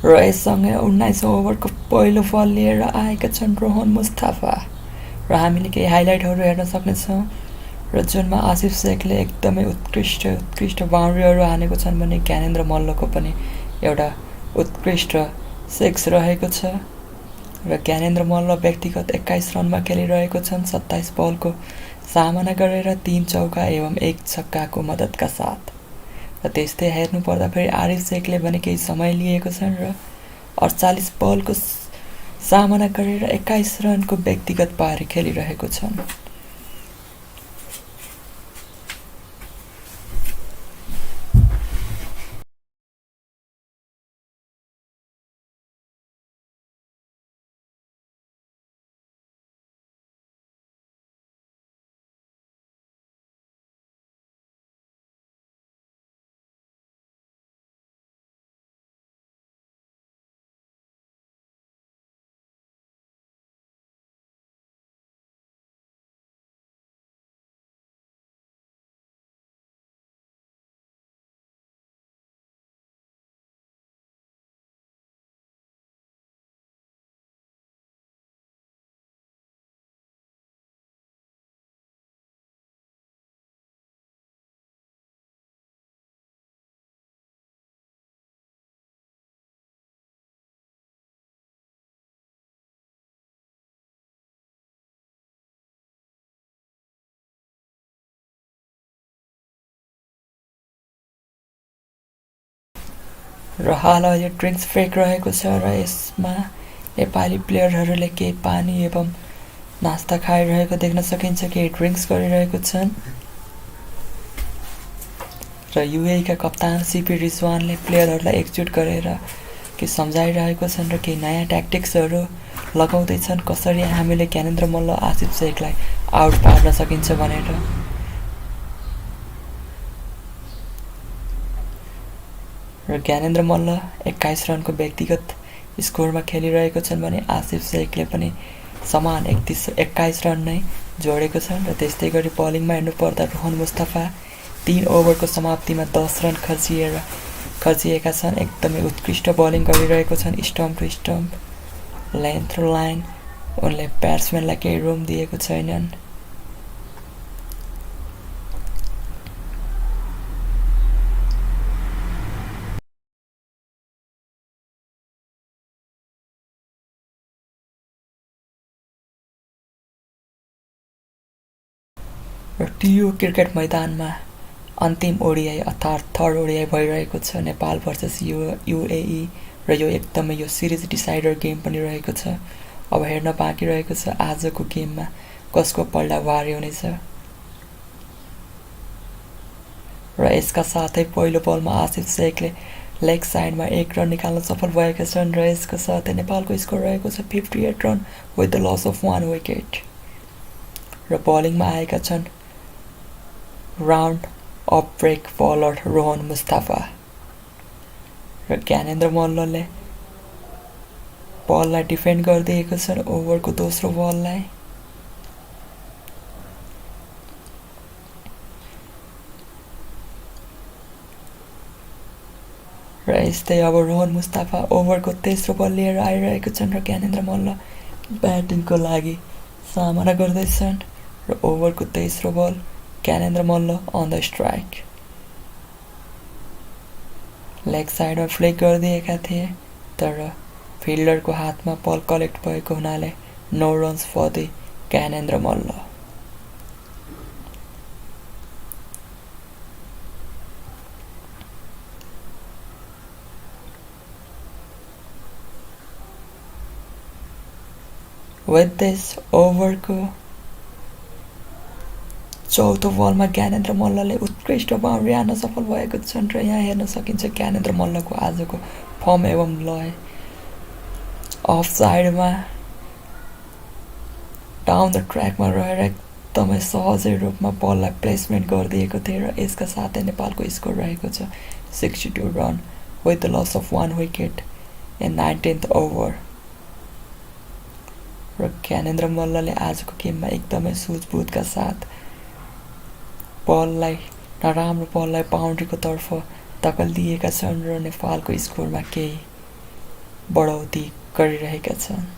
र यससँगै 19औं ओभरको पहिलो बल लिएर आएका छन् रोहन मुस्ताफा। र हामीले केही हाइलाइटहरू हेर्न सक्नेछौँ र जुनमा आसिफ शेखले एकदमै उत्कृष्ट बाउन्ड्रीहरू हानेको छन् भने ज्ञानेन्द्र मल्लको पनि एउटा उत्कृष्ट सिक्स रहेको छ। र ज्ञानेन्द्र मल्ल व्यक्तिगत 21 रनमा खेलिरहेको छन् 27 बलको सामना गरेर 3 चौका एवं 1 छक्काको मद्दतका साथ। र त्यस्तै हेर्नुपर्दा फेरि आरिफ शेखले पनि केही समय लिएको छन् र 48 बलको सामना गरेर 21 रनको व्यक्तिगत पारी खेलिरहेको छन्। र हाल अहिले ड्रिङ्क्स ब्रेक रहेको छ र यसमा नेपाली प्लेयरहरूले केही पानी एवं नास्ता खाइरहेको देख्न सकिन्छ, केही ड्रिङ्क्स गरिरहेको छन्। र युएई का कप्तान सीपी रिजवानले प्लेयरहरूलाई एकजुट गरेर के सम्झाइरहेको छन् र केही नयाँ ट्याक्टिक्सहरू लगाउँदैछन् कसरी हामीले ज्ञानेन्द्र मल्ल आसिफ शेखलाई आउट पार्न सकिन्छ भनेर। र ज्ञानेन्द्र मल्ल 21 रनको व्यक्तिगत स्कोरमा खेलिरहेको छन् भने आसिफ शेखले पनि समान 21 रन नै जोडेको छन्। र त्यस्तै गरी बलिङमा हेर्नुपर्दा रोहन मुस्ताफा 3 ओभरको समाप्तिमा 10 रन खर्चिएका छन्। एकदमै उत्कृष्ट बलिङ गरिरहेको छन्, stump to stump, line through line. उनले ब्याट्सम्यानलाई केही रुम दिएको छैनन्। र टियु क्रिकेट मैदानमा अन्तिम ओडिआई अर्थात् थर्ड ओडिआई भइरहेको छ नेपाल भर्सेस युएई र यो एकदमै यो सिरिज डिसाइडर गेम पनि रहेको छ। अब हेर्न बाँकी रहेको छ आजको गेममा कसको पल्ला भारी हुनेछ। र यसका साथै पहिलो बलमा आसिफ शेखले लेग साइडमा 1 रन निकाल्न सफल भएका छन् र यसको साथै नेपालको स्कोर रहेको छ 58 run with the loss of 1 wicket. र बलिङमा आएका छन् round off break bowler Rohan Mustafa र ज्ञानेन्द्र मल्लले बललाई डिफेन्ड गरिदिएको छन् ओभरको दोस्रो बललाई। र यस्तै अब रोहन मुस्ताफा ओभरको तेस्रो बल लिएर आइरहेको छन् र ज्ञानेन्द्र मल्ल ब्याटिङको लागि सामना गर्दैछन्। र ओभरको तेस्रो ball Gyanendra Malla on the strike, leg साइडमा फ्लिक गरिदिएका थिए तर फिल्डरको हातमा बल कलेक्ट भएको हुनाले no runs for the Gyanendra Malla. With this ओभरको चौथो बलमा ज्ञानेन्द्र मल्लले उत्कृष्ट बाउन्ड्री हान्न सफल भएको छन् र यहाँ हेर्न सकिन्छ ज्ञानेन्द्र मल्लको आजको फर्म एवं लय। अफ साइडमा डाउन द ट्र्याकमा रहेर एकदमै सहजै रूपमा बललाई प्लेसमेन्ट गरिदिएको थियो र यसका साथै नेपालको स्कोर रहेको छ 62 run with the loss of 1 wicket in 19th over. र ज्ञानेन्द्र मल्लले आजको गेममा एकदमै सुझबुझका साथ बललाई नराम्रो बललाई बाउन्ड्रीको तर्फ धकेलिदिएका छन् र नेपालको स्कोरमा केही बढौती गरिरहेका छन्।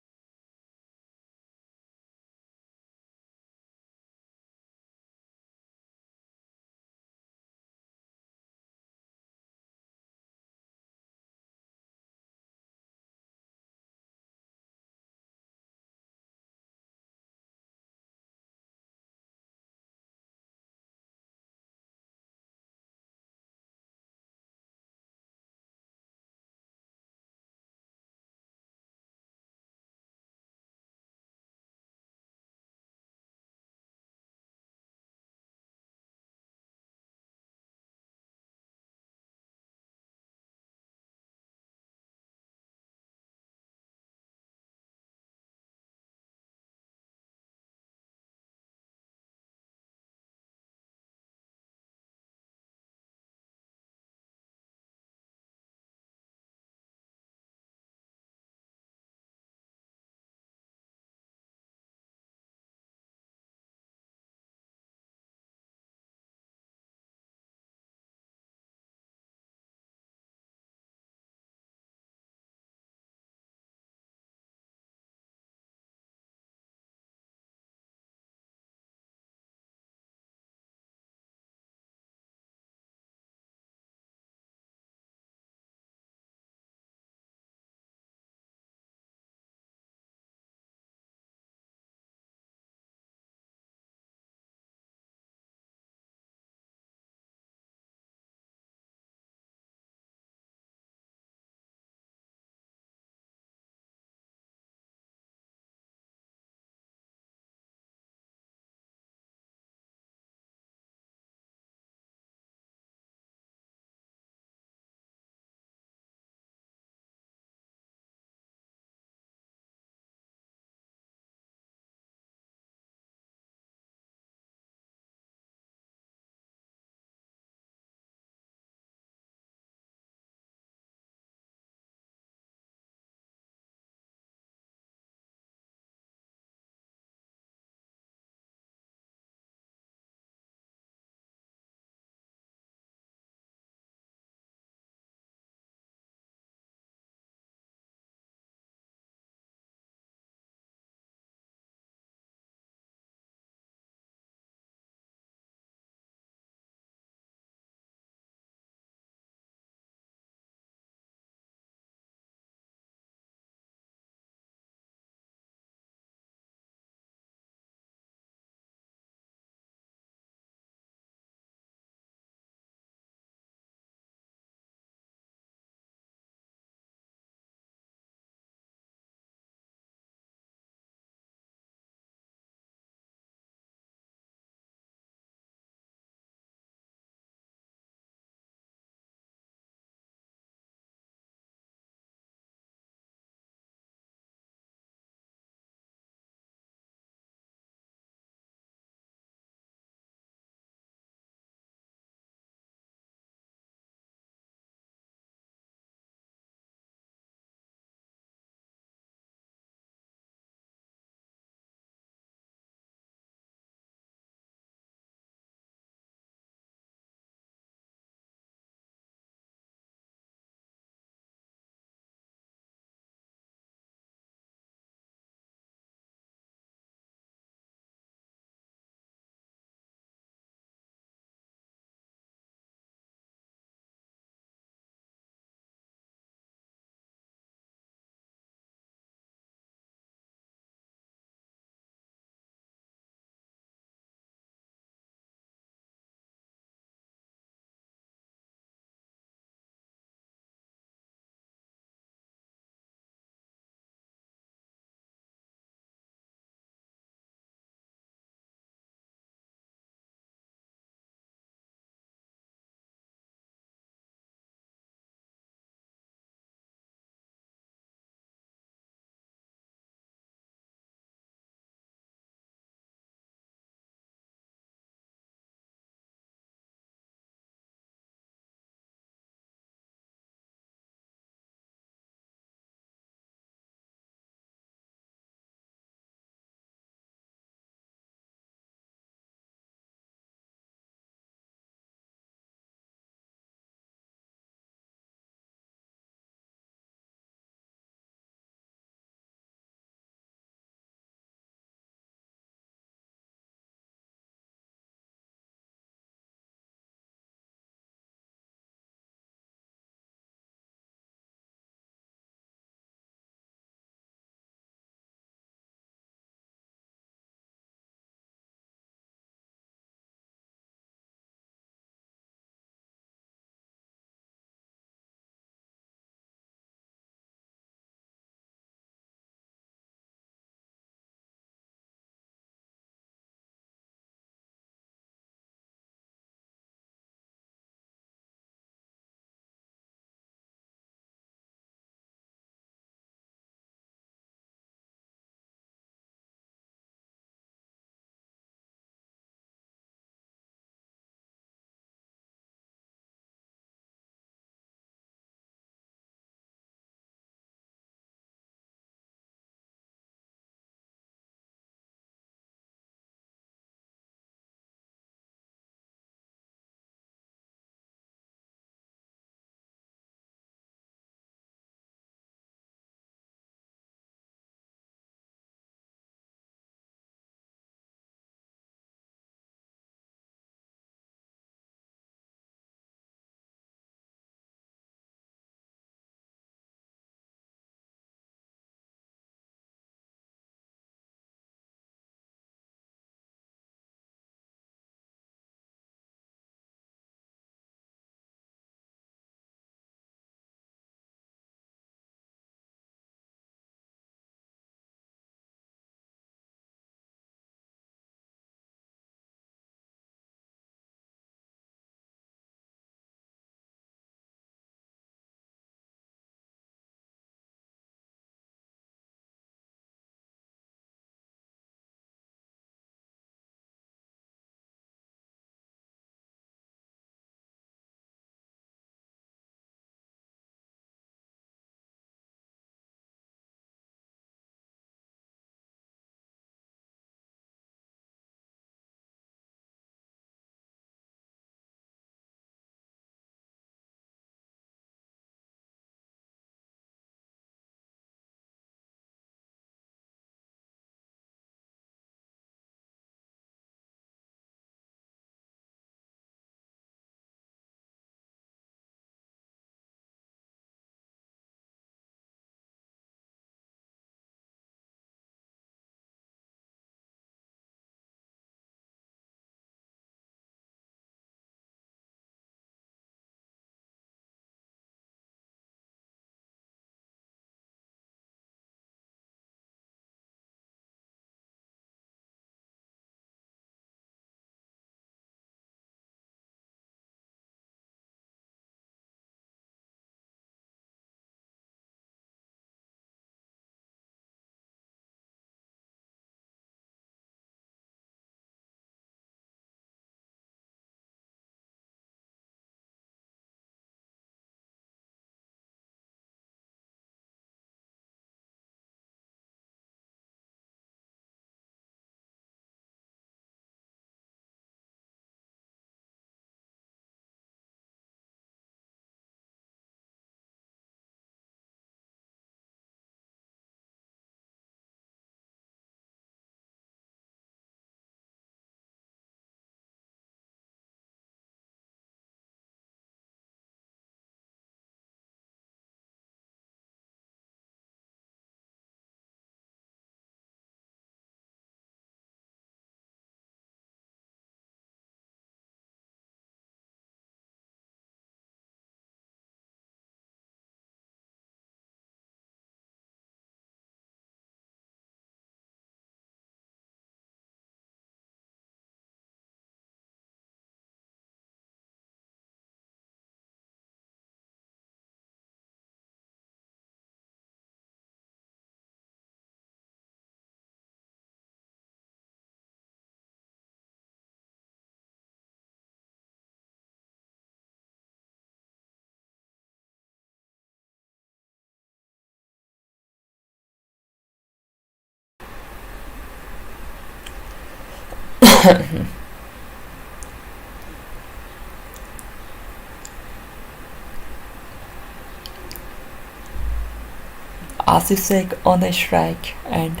Asif Sheikh on the strike and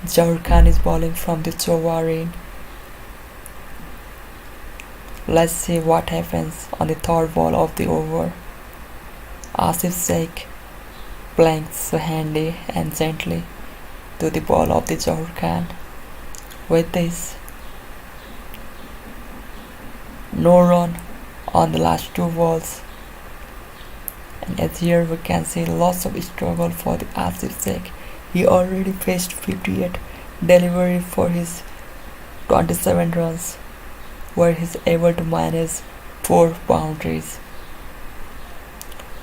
Jahur Khan is bowling from the Chowarin. Let's see what happens on the third ball of the over. Asif Sheikh playing so handy and gently to the ball of the Jahur Khan. With this, no run on the last two balls. And as here we can see lots of struggle for the Asif Sheikh. He already faced 58 delivery for his 27 runs, where he's able to manage 4 boundaries.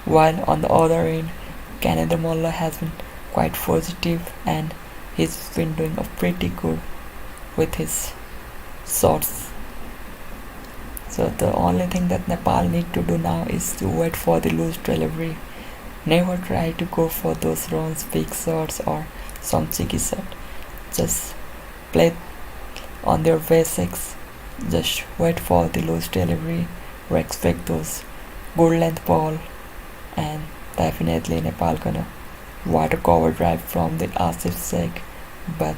While on the other end, Canada Molla has been quite positive and he's been doing a pretty good with his shots. So the only thing that Nepal need to do now is to wait for the loose delivery. Never try to go for those runs, big shots or some cheeky shot. Just play on their basics. Just wait for the loose delivery. Respect those good length ball, and definitely Nepal gonna water cover drive from the Asif Sheikh, but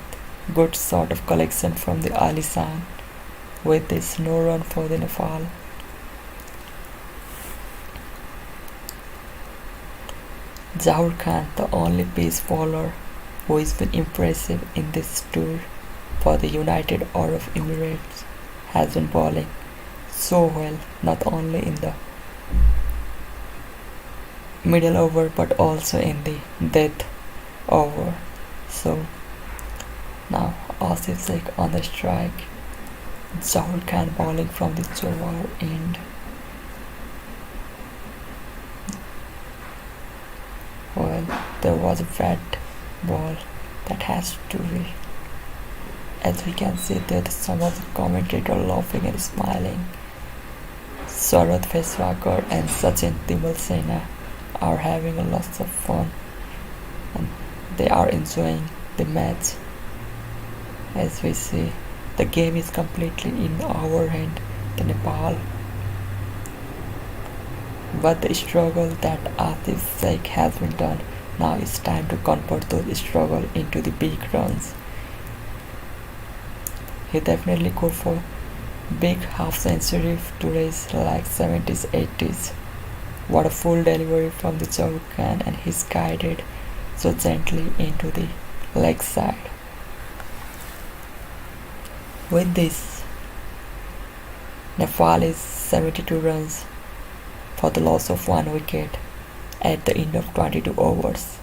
good sort of collection from the Ali San. With this, no run for the Nepal. Jahur Khan, the only pace bowler who has been impressive in this tour for the United Arab Emirates, has been bowling so well, not only in the middle over but also in the death over. So now Asif Sheikh on the strike, Jahur Khan bowling from the Jawar end. Well, there was a bad ball that has to be. As we can see that some of the commentators laughing and smiling. Sarat Feswakar and Sachin Timalsena are having lots of fun and they are enjoying the match. As we see, the game is completely in our hand, the Nepal. But the struggle that Asif Sheikh has been done, now it's time to convert those struggle into the big runs. He definitely go for big half century to raise like 70s, 80s. What a full delivery from the Jahur Khan, and he's guided so gently into the leg side. With this, Nepal is 72 runs for the loss of 1 wicket at the end of 22 overs.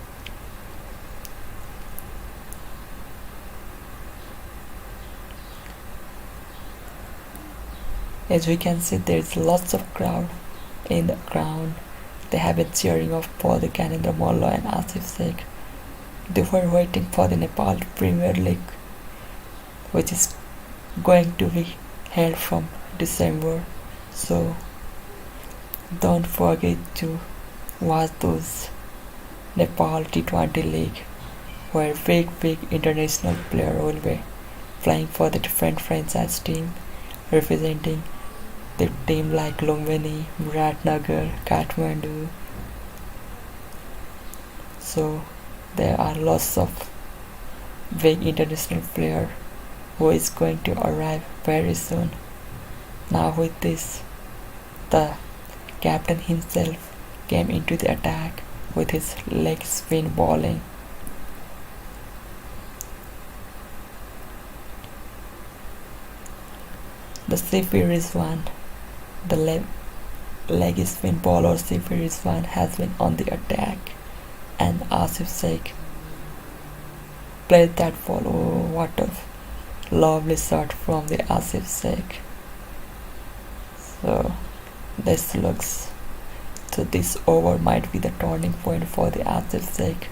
As we can see, there is lots of crowd in the ground. They have been cheering off for the Canada Molla and Asif Sheikh. They were waiting for the Nepal Premier League, which is going to be held from December. So don't forget to watch those Nepal T20 League, where big international player will be playing for the different franchise team, representing the team like Lumbini, Viratnagar, Kathmandu. So there are lots of big international player who is going to arrive very soon. Now with this, the captain himself came into the attack with his leg spin bowling. The CP Rizwan, the leg spin bowler CP Rizwan, has been on the attack, and Asif Sheikh played that ball. Oh, what a lovely shot from the Asif Sheikh. So this looks, so this over might be the turning point for the Asif Sheikh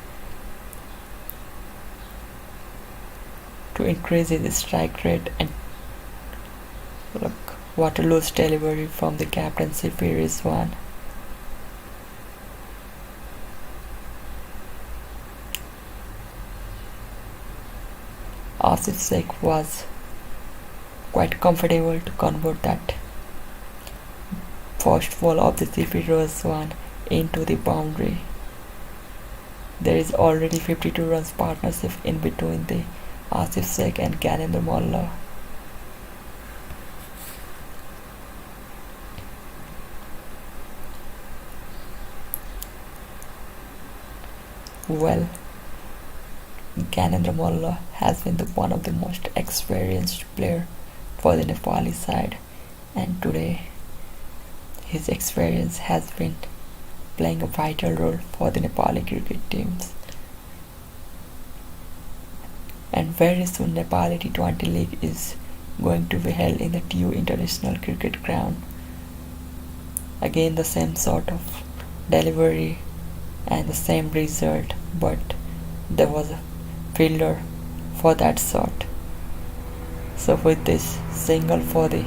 to increase his strike rate. And look, what a loose delivery from the captain CP Rizwan. Asif Sheikh was quite comfortable to convert that first ball of the CP Roswan into the boundary. There is already 52 runs partnership in between the Asif Sheikh and Gyanendra Malla. Well, Gyanendra Malla has been one of the most experienced player for the Nepali side, and today his experience has been playing a vital role for the Nepali cricket teams. And very soon Nepali T20 League is going to be held in the TU International Cricket Ground. Again the same sort of delivery and the same result, but there was a fielder for that shot. So with this single for the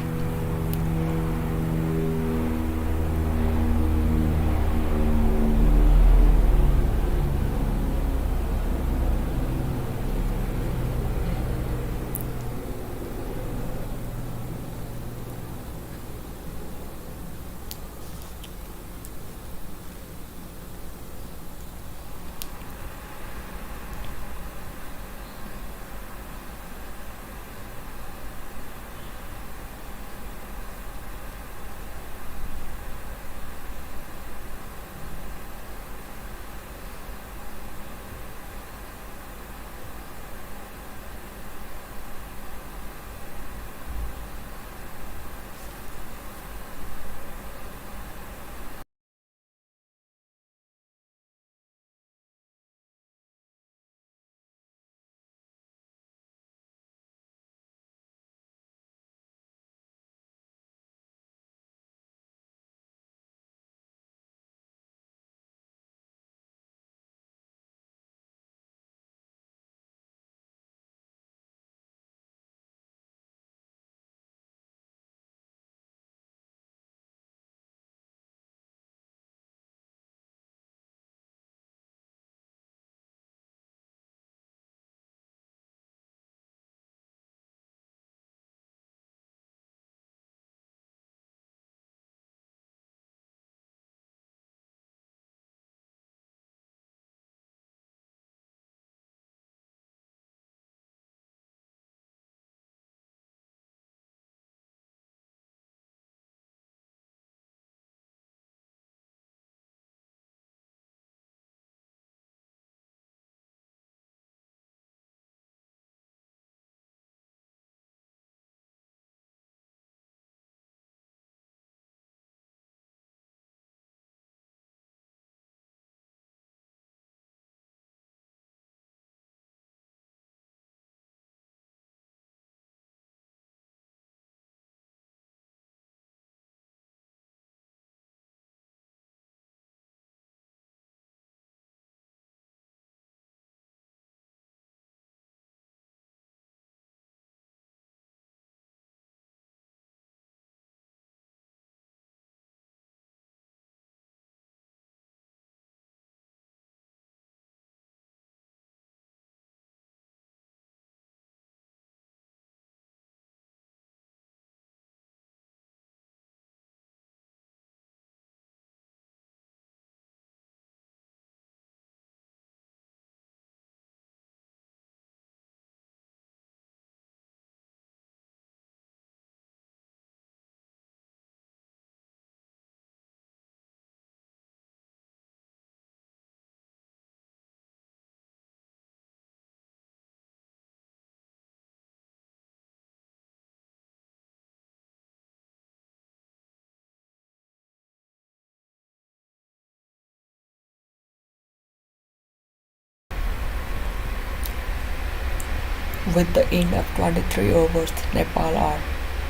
with the end of 23 overs, Nepal are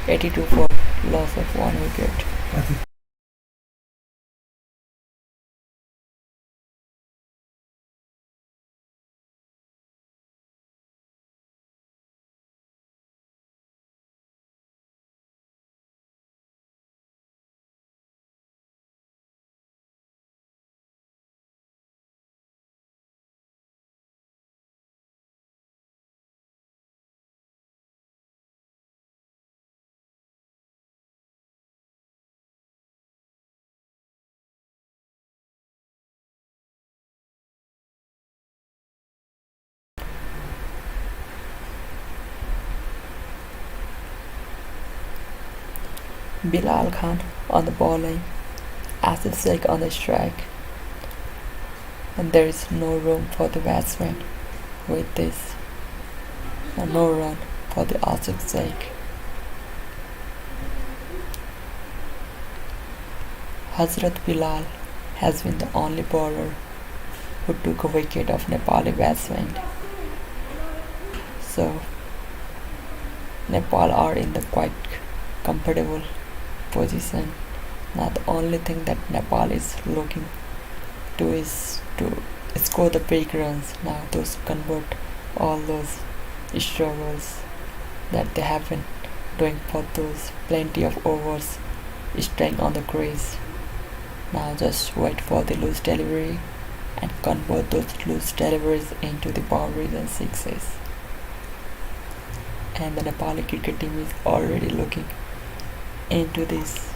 82 for loss of 1 wicket. Bilal Khan on the bowling, Asif Sheikh on the strike, and there is no room for the batsman. With this, no run for the Asif Sheikh. Hazrat Bilal has been the only bowler who took a wicket of Nepali batsmen. So Nepal are in the quite comfortable position. Now the only thing that Nepal is looking to is to score the big runs. Now those convert all those struggles that they have been doing for those plenty of overs staying on the crease. Now just wait for the loose delivery and convert those loose deliveries into the boundaries and sixes. And the Nepali cricket team is already looking into this.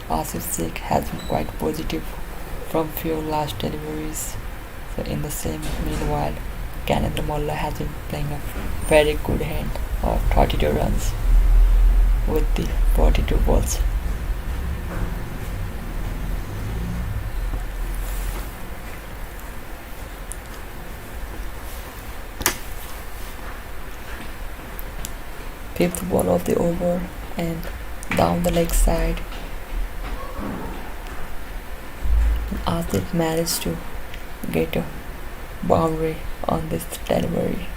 Asif Sheikh has been quite positive from few last deliveries. So in the same meanwhile, Ganendra Molla has been playing a very good hand of 32 runs with the 42 balls. Fifth ball of the over and down the leg side. Asif managed to get a boundary on this delivery.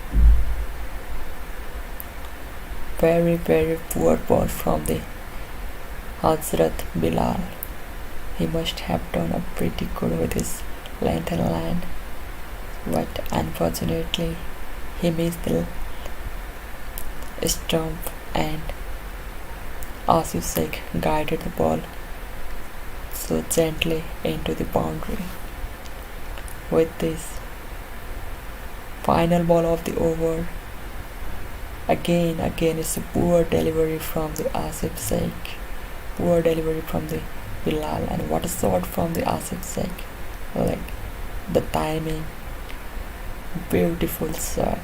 Very poor ball from the Hazrat Bilal. He must have done a pretty good with his length and line, but unfortunately he missed the stump and Asif Sheikh guided the ball so gently into the boundary. With this final ball of the over, again it's a poor delivery from the Asif Sheikh, poor delivery from the Bilal, and what a shot from the Asif Sheikh, like the timing, beautiful shot.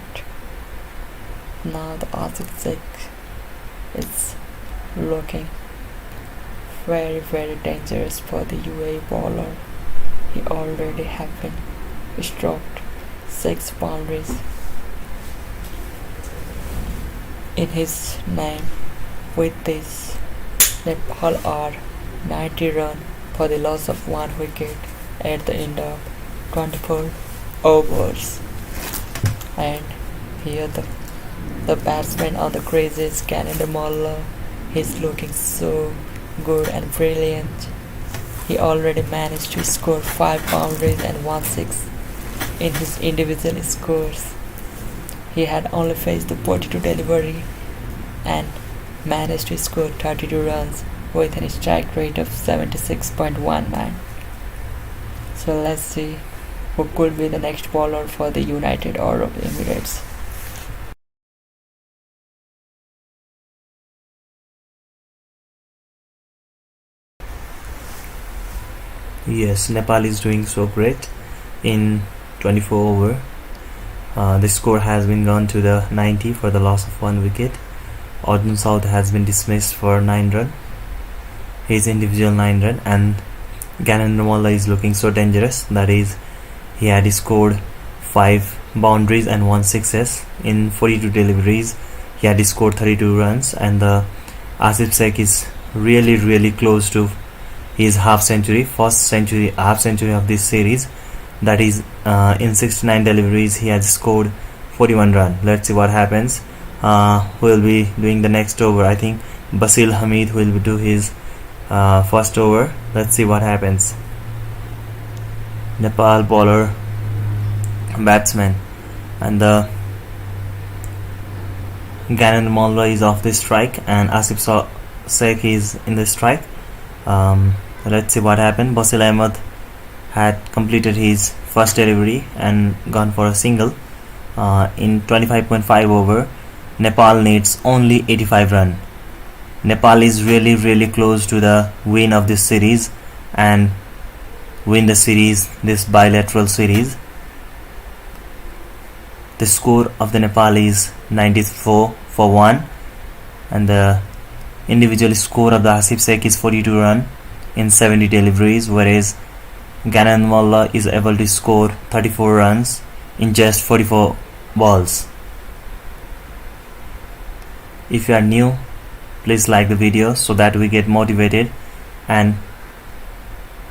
Now the Asif Sheikh is looking very dangerous for the UAE bowler. He already have been stroked 6 boundaries in his name. With this, Nepal are 90 runs for the loss of 1 wicket at the end of 24 overs. And here the batsman on the crease is Ganendra Molla. He's looking so good and brilliant. He already managed to score 5 boundaries and 1 6 in his individual scores. He had only faced the 42 delivery and managed to score 32 runs with a strike rate of 76.19. So let's see who could be the next bowler for the United Arab Emirates. Yes, Nepal is doing so great in 24 over. The score has been gone to the 90 for the loss of 1 wicket. Arjun South has been dismissed for 9 run. His individual 9 run, and Ganendra Molla is looking so dangerous. That is, he had scored 5 boundaries and 1 success in 42 deliveries. He had scored 32 runs, and the Asif Sheikh is really close to his half century, half century of this series. That is, in 69 deliveries he has scored 41 runs. Let's see what happens. We'll be doing the next over. I think Basil Hamid will do his first over. Let's see what happens. Nepal bowler, batsman, and the Ganendra Molla is off the strike, and Asif Sheikh is in the strike. Let's see what happened. Basil Ahmed had completed his first delivery and gone for a single. In 25.5 over, Nepal needs only 85 runs. Nepal is really close to the win of this series and win the series, this bilateral series. The score of the Nepal is 94 for 1, and the individual score of the Asif Sheikh is 42 runs in 70 deliveries, whereas Ganand Mullah is able to score 34 runs in just 44 balls. If you are new, please like the video so that we get motivated and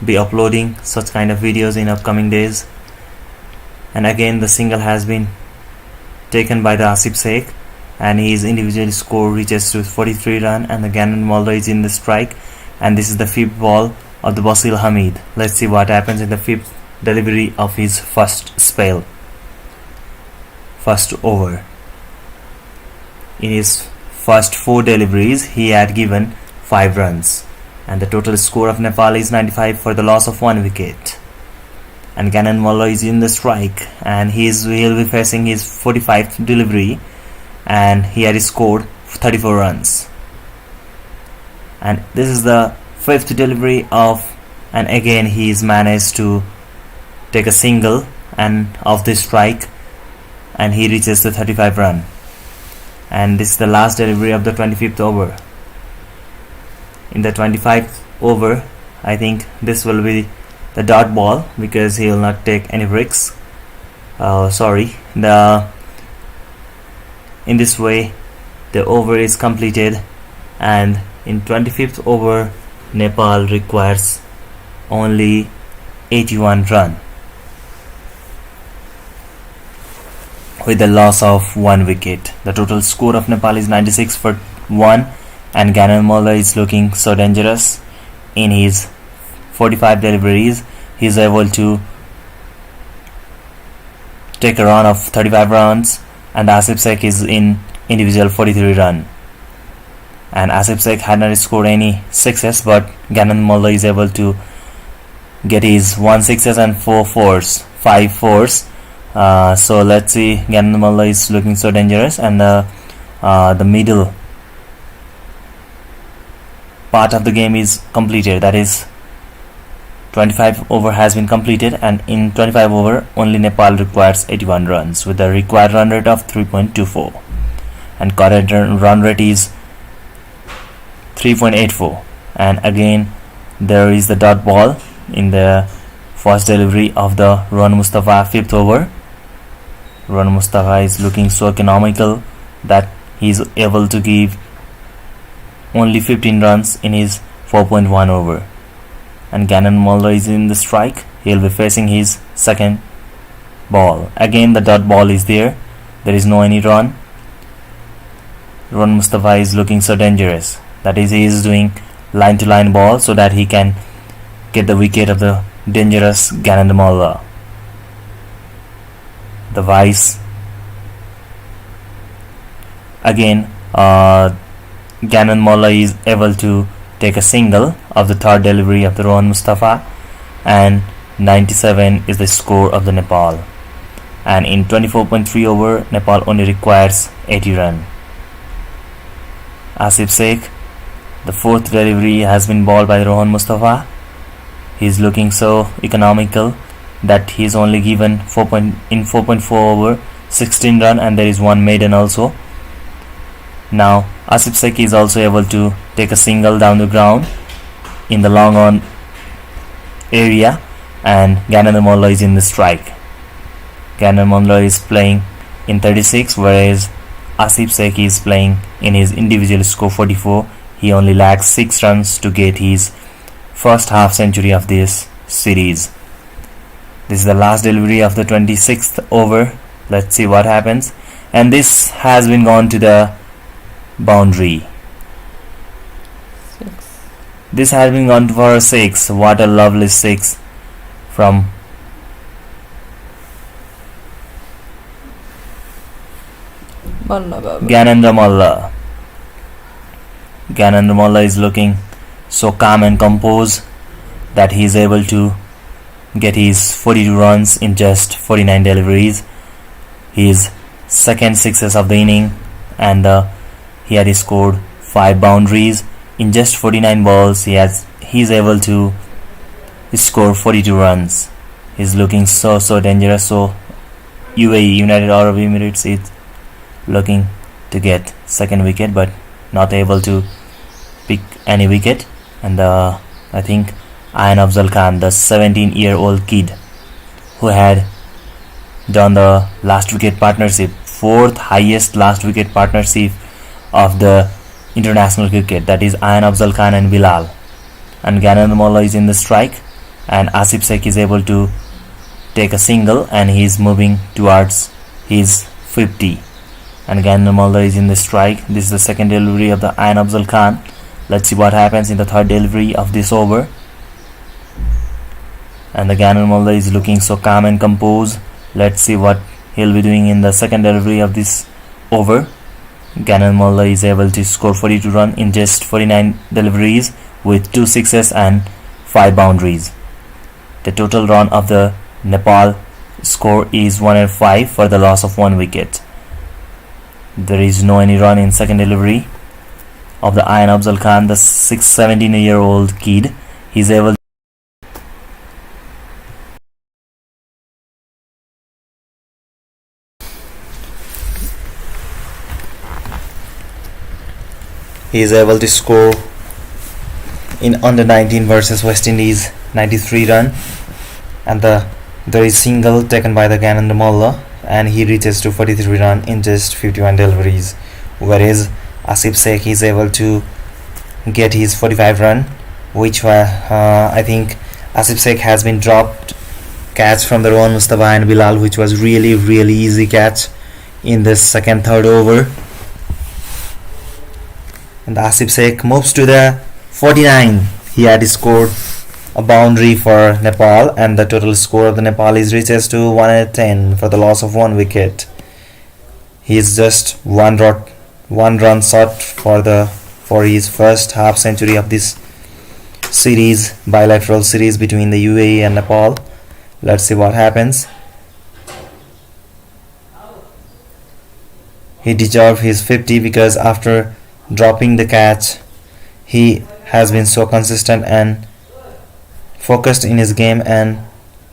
be uploading such kind of videos in upcoming days. And again, the single has been taken by the Asif Sheikh, and his individual score reaches to 43 runs, and the Ganand Mullah is in the strike, and this is the fifth ball of the Basil Hamid. Let's see what happens in the fifth delivery of his first spell, first over. In his first 4 deliveries, he had given 5 runs, and the total score of Nepal is 95 for the loss of 1 wicket. And Ganand Mullah is in the strike, and he'll be facing his 45th delivery, and he had scored 34 runs. And this is the 5th delivery of, and again he's managed to take a single and of the strike, and he reaches the 35 run. And this is the last delivery of the 25th over. In the 25th over, I think this will be the dot ball, because he will not take any risks. In this way the over is completed, and in 25th over Nepal requires only 81 runs with a loss of 1 wicket. The total score of Nepal is 96 for 1, and Ganand Mullah is looking so dangerous. In his 45 deliveries, he is able to take a run of 35 runs, and Asif Sheikh is in individual 43 run. And Asif Sheikh had not scored any sixes, but Ganand Mullah is able to get his 1 sixes and 5 fours. So let's see, Ganand Mullah is looking so dangerous, and the middle part of the game is completed. That is, 25 over has been completed, and in 25 over only Nepal requires 81 runs with a required run rate of 3.24, and current run rate is 3.84. And again there is the dot ball in the first delivery of the Rohan Mustafa 5th over. Rohan Mustafa is looking so economical that he is able to give only 15 runs in his 4.1 over. And Ganand Mullah is in the strike. He will be facing his second ball. Again the dot ball is there. There is no any run. Rohan Mustafa is looking so dangerous. That is, he is doing line to line ball so that he can get the wicket of the dangerous Ganand Mullah. The vice. Again Ganand Mullah is able to take a single of the third delivery of the Rohan Mustafa, and 97 is the score of the Nepal. And in 24.3 over, Nepal only requires 80 runs. Asif Sheikh, the 4th delivery has been bowled by Rohan Mustafa. He is looking so economical that he is only given 4.4 over 16 runs, and there is 1 maiden also. Now Asif Sheikh is also able to take a single down the ground in the long on area, and Ganand Mullah is in the strike. Ganand Mullah is playing in 36, whereas Asif Sheikh is playing in his individual score 44. He only lacks 6 runs to get his first half century of this series. This is the last delivery of the 26th over. Let's see what happens. And this has been gone to the boundary. 6. This has been gone for a 6. What a lovely 6 from Ganand Mullah. Ganand Mullah is looking so calm and composed that he is able to get his 42 runs in just 49 deliveries. His second sixes of the inning, and he had scored 5 boundaries in just 49 balls. He is able to score 42 runs. He's looking so dangerous. So UAE, United Arab Emirates, is looking to get second wicket, but not able to any wicket, and I think Ayan Afzal Khan, the 17-year-old kid who had done the last wicket partnership, fourth highest last wicket partnership of the international cricket, that is Ayan Afzal Khan and Bilal. And Gyanendra Malla is in the strike, and Asif Sheikh is able to take a single, and he is moving towards his 50. And Gyanendra Malla is in the strike. This is the second delivery of the Ayan Afzal Khan. Let's see what happens in the third delivery of this over. And the Gyanendra Malla is looking so calm and composed. Let's see what he'll be doing in the second delivery of this over. Gyanendra Malla is able to score 42 runs in just 49 deliveries with 2 sixes and 5 boundaries. The total run of the Nepal score is 105 for the loss of 1 wicket. There is no any run in second delivery of the Ayan Afzal Khan, the 17-year-old kid. He's able to score in under 19 versus West Indies 93 run, and there is single taken by the Gyanendra Malla, and he reaches to 43 run in just 51 deliveries, whereas Asif Sheikh is able to get his 45 run, which I think Asif Sheikh has been dropped catch from the Rohan Mustafa and Bilal, which was really easy catch in this second third over. And Asif Sheikh moves to the 49. He had scored a boundary for Nepal, and the total score of the Nepalis reaches to 110 for the loss of 1 wicket. He is just one run short for his first half century of this series, bilateral series between the UAE and Nepal. Let's see what happens. He deserved his 50 because after dropping the catch, he has been so consistent and focused in his game, and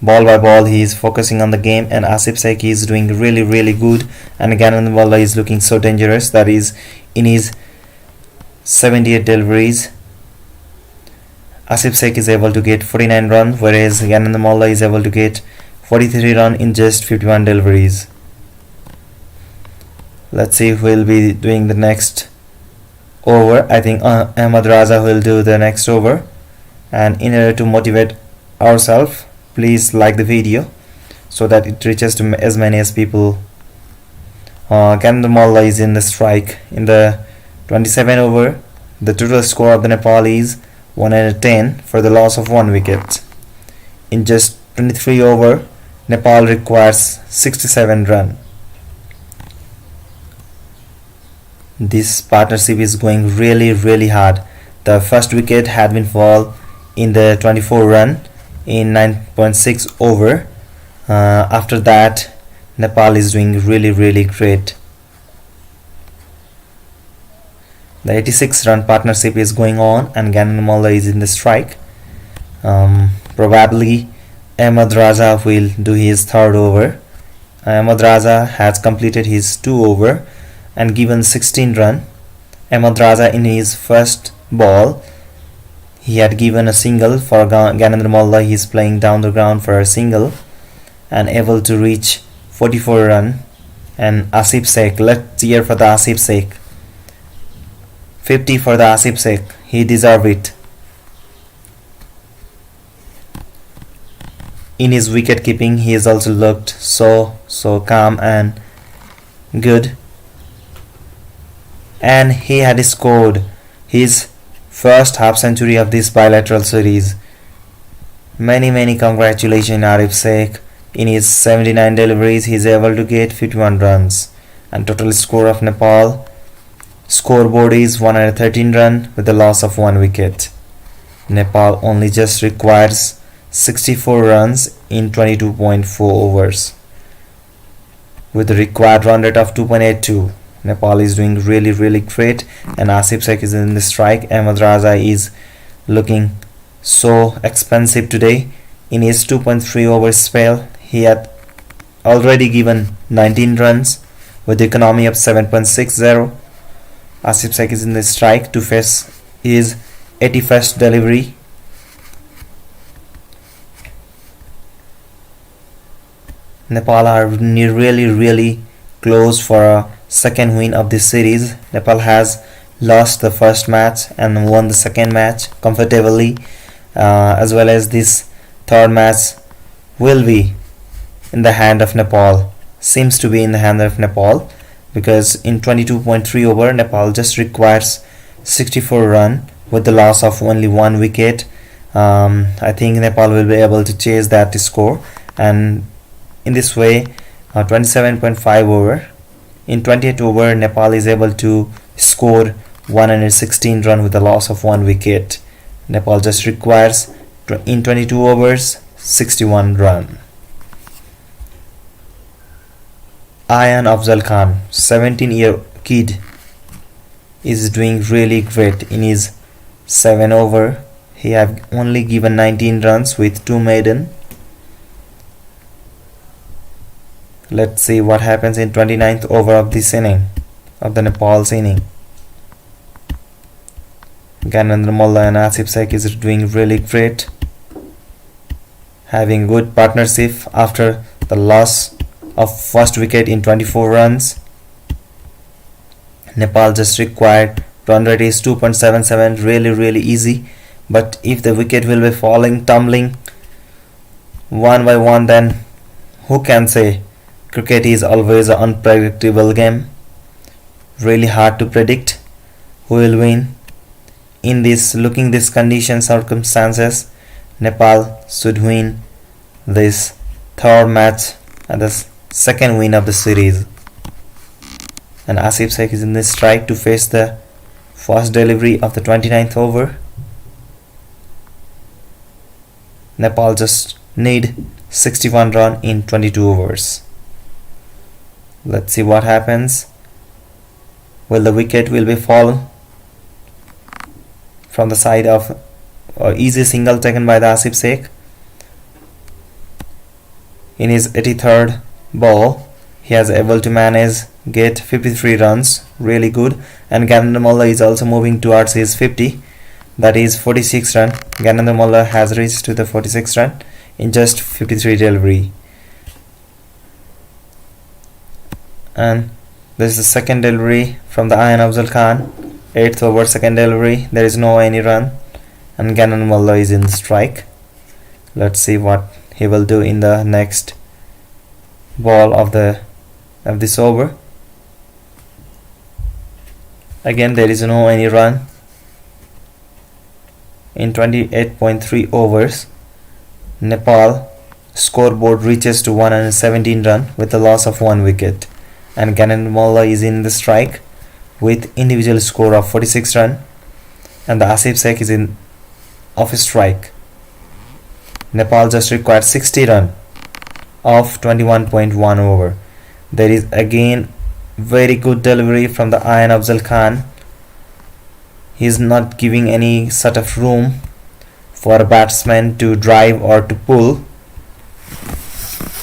ball by ball he is focusing on the game, and Asif Sheikh is doing really good, and Gyanendra Malla is looking so dangerous. That is in his 78 deliveries, Asif Sheikh is able to get 49 runs, whereas Gyanendra Malla is able to get 43 runs in just 51 deliveries. Let's see who will be doing the next over. I think Ahmad Raza will do the next over. And in order to motivate ourselves, please like the video so that it reaches to as many as people. Gyanendra Malla is in the strike in the 27 over. The total score of the Nepal is 110 for the loss of 1 wicket. In just 23 over, Nepal requires 67 runs. This partnership is going really hard. The first wicket had been fall in the 24 run in 9.6 over. After that, Nepal is doing really great. The 86 run partnership is going on, and Gyanendra Malla is in the strike. Probably Ahmad Raza will do his third over. Ahmad Raza has completed his 2 over and given 16 run. Ahmad Raza in his first ball, he had given a single for Gyanendra Malla. He is playing down the ground for a single and able to reach 44 run. And Asif Sheikh, let's cheer for the Asif Sheikh. 50 for the Asif Sheikh, he deserved it. In his wicket keeping, he has also looked so calm and good, and he had scored his first half century of this bilateral series. Many congratulations Asif Sheikh. In his 79 deliveries, he is able to get 51 runs, and total score of Nepal scoreboard is 113 runs with the loss of 1 wicket. Nepal only just requires 64 runs in 22.4 overs with the required run rate of 2.82. Nepal is doing really great, and Asif Sheikh is in the strike. Ahmad Raza is looking so expensive today. In his 2.3 over spell, he had already given 19 runs with the economy of 7.60. Asif Sheikh is in the strike to face his 81st delivery. Nepal are really close for a second win of this series. Nepal has lost the first match and won the second match comfortably, as well as this third match will be in the hand of Nepal. Seems to be in the hand of Nepal, because in 22.3 over Nepal just requires 64 run with the loss of only 1 wicket. I think Nepal will be able to chase that score, and in this way 27.5 over, in 28 over Nepal is able to score 116 run with a loss of 1 wicket. Nepal just requires in 22 overs 61 run. Ayan Afzal Khan, 17-year kid, is doing really great in his 7 over. He have only given 19 runs with 2 maiden. Let's see what happens in 29th over of this inning, of the Nepal's inning. Gyanendra Malla and Asif Sheikh is doing really great, having good partnership after the loss of first wicket in 24 runs. Nepal just required run rate is 2.77, really easy. But if the wicket will be falling, tumbling one by one, then who can say? Cricket is always an unpredictable game. Really hard to predict who will win. In this condition circumstances, Nepal should win this third match and the second win of the series. And Asif Sheikh is in the strike to face the first delivery of the 29th over. Nepal just need 61 run in 22 overs. Let's see what happens. Will the wicket will be fall from the side of easy single taken by the Asif Sheikh. In his 83rd ball, he has able to manage get 53 runs, really good. And Gyanendra Malla is also moving towards his 50, that is 46 run. Gyanendra Malla has reached to the 46 run in just 53 delivery. And this is the second delivery from the Ayan Afzal Khan, 8th over second delivery. There is no any run, and Gyanendra Malla is in strike. Let's see what he will do in the next ball of this over. Again there is no any run. In 28.3 overs, Nepal scoreboard reaches to 117 run with a loss of 1 wicket, and Gyanendra Malla is in the strike with individual score of 46 run, and the Asif Sheikh is in off strike. Nepal just required 60 run of 21.1 over. There is again very good delivery from the Ayan Afzal Khan. He is not giving any sort of room for a batsman to drive or to pull.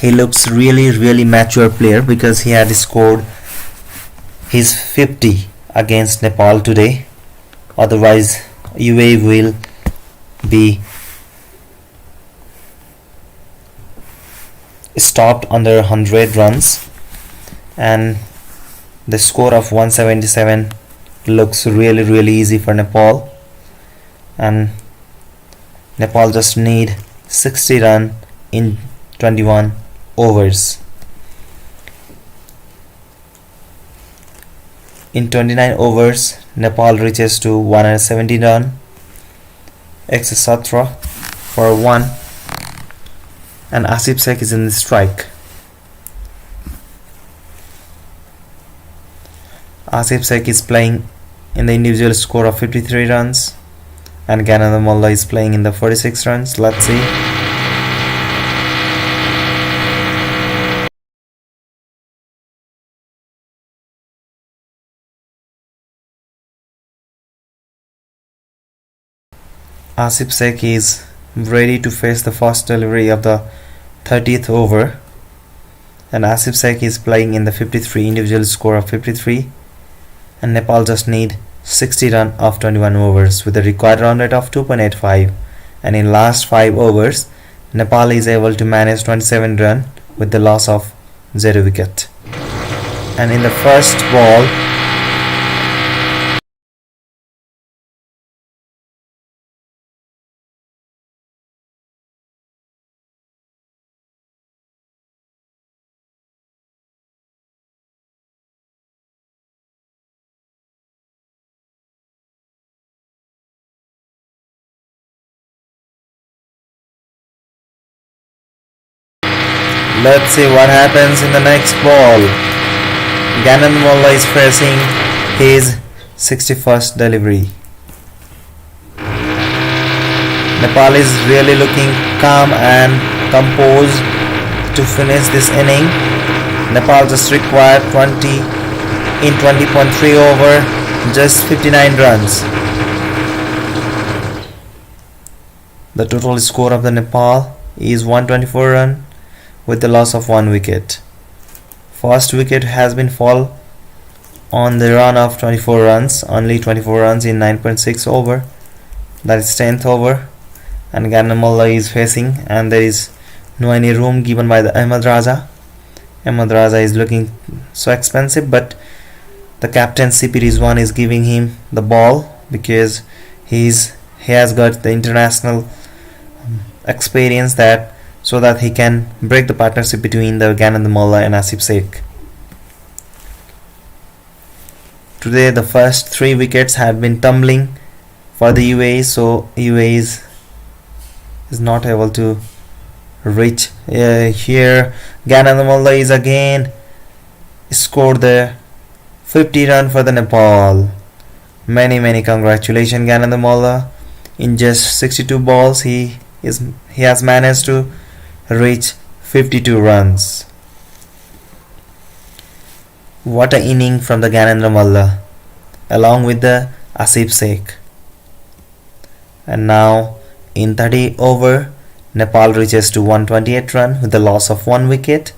He looks really mature player, because he had scored his 50 against Nepal today. Otherwise UAE will be stopped under 100 runs, and the score of 177 looks really easy for Nepal, and Nepal just need 60 run in 21 overs. In 29 overs, Nepal reaches to 170 run, etc. for 1, and Asif Sheikh is in the strike. Asif Sheikh is playing in the individual score of 53 runs, and Gyanendra Malla is playing in the 46 runs. Let's see. Asif Sheikh is ready to face the first delivery of the 30th over, and Asif Sheikh is playing in the 53 individual score of 53, and Nepal just need 60 run of 21 overs with a required run rate of 2.85, and in last 5 overs Nepal is able to manage 27 run with the loss of 0 wicket. And in the first ball, let's see what happens in the next ball. Ganand Molla is facing his 61st delivery. Nepal is really looking calm and composed to finish this inning. Nepal just required 20 in 20.3 over, just 59 runs. The total score of the Nepal is 124 run with the loss of 1 wicket. First wicket has been fall on the run of 24 runs, only 24 runs in 9.6 over, that is 10th over, and Ganand Molla is facing, and there is no any room given by the Ahmed Raja. Ahmed Raja is looking so expensive, but the captain CP Rizwan is giving him the ball because he has got the international experience that so that he can break the partnership between the Ganand Molla and Asif Sheikh. Today the first 3 wickets have been tumbling for the UAE, so UAE is not able to reach here. Ganand Molla is again scored the 50 run for the Nepal. Many congratulations Ganand Molla. In just 62 balls he has managed to reach 52 runs. What a inning from the Ganand Molla along with the Asif Sheikh. And now in 30 over Nepal reaches to 128 run with the loss of 1 wicket,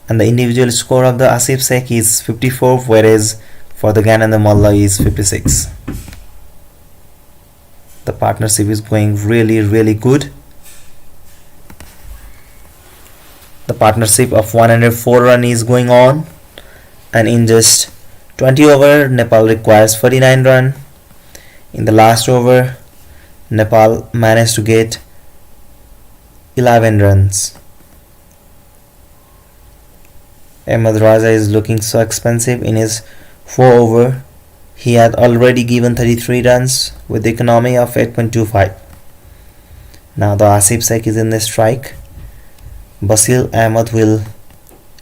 and the individual score of the Asif Sheikh is 54, whereas for the Ganand Molla is 56. The partnership is going really good. The partnership of 104 run is going on, and in just 20 over Nepal requires 49 run. In the last over Nepal managed to get 11 runs. Ahmed Raja is looking so expensive. In his 4 over he had already given 33 runs with the economy of 8.25. Now the Asif Sheikh is in the strike. Basil Ahmed will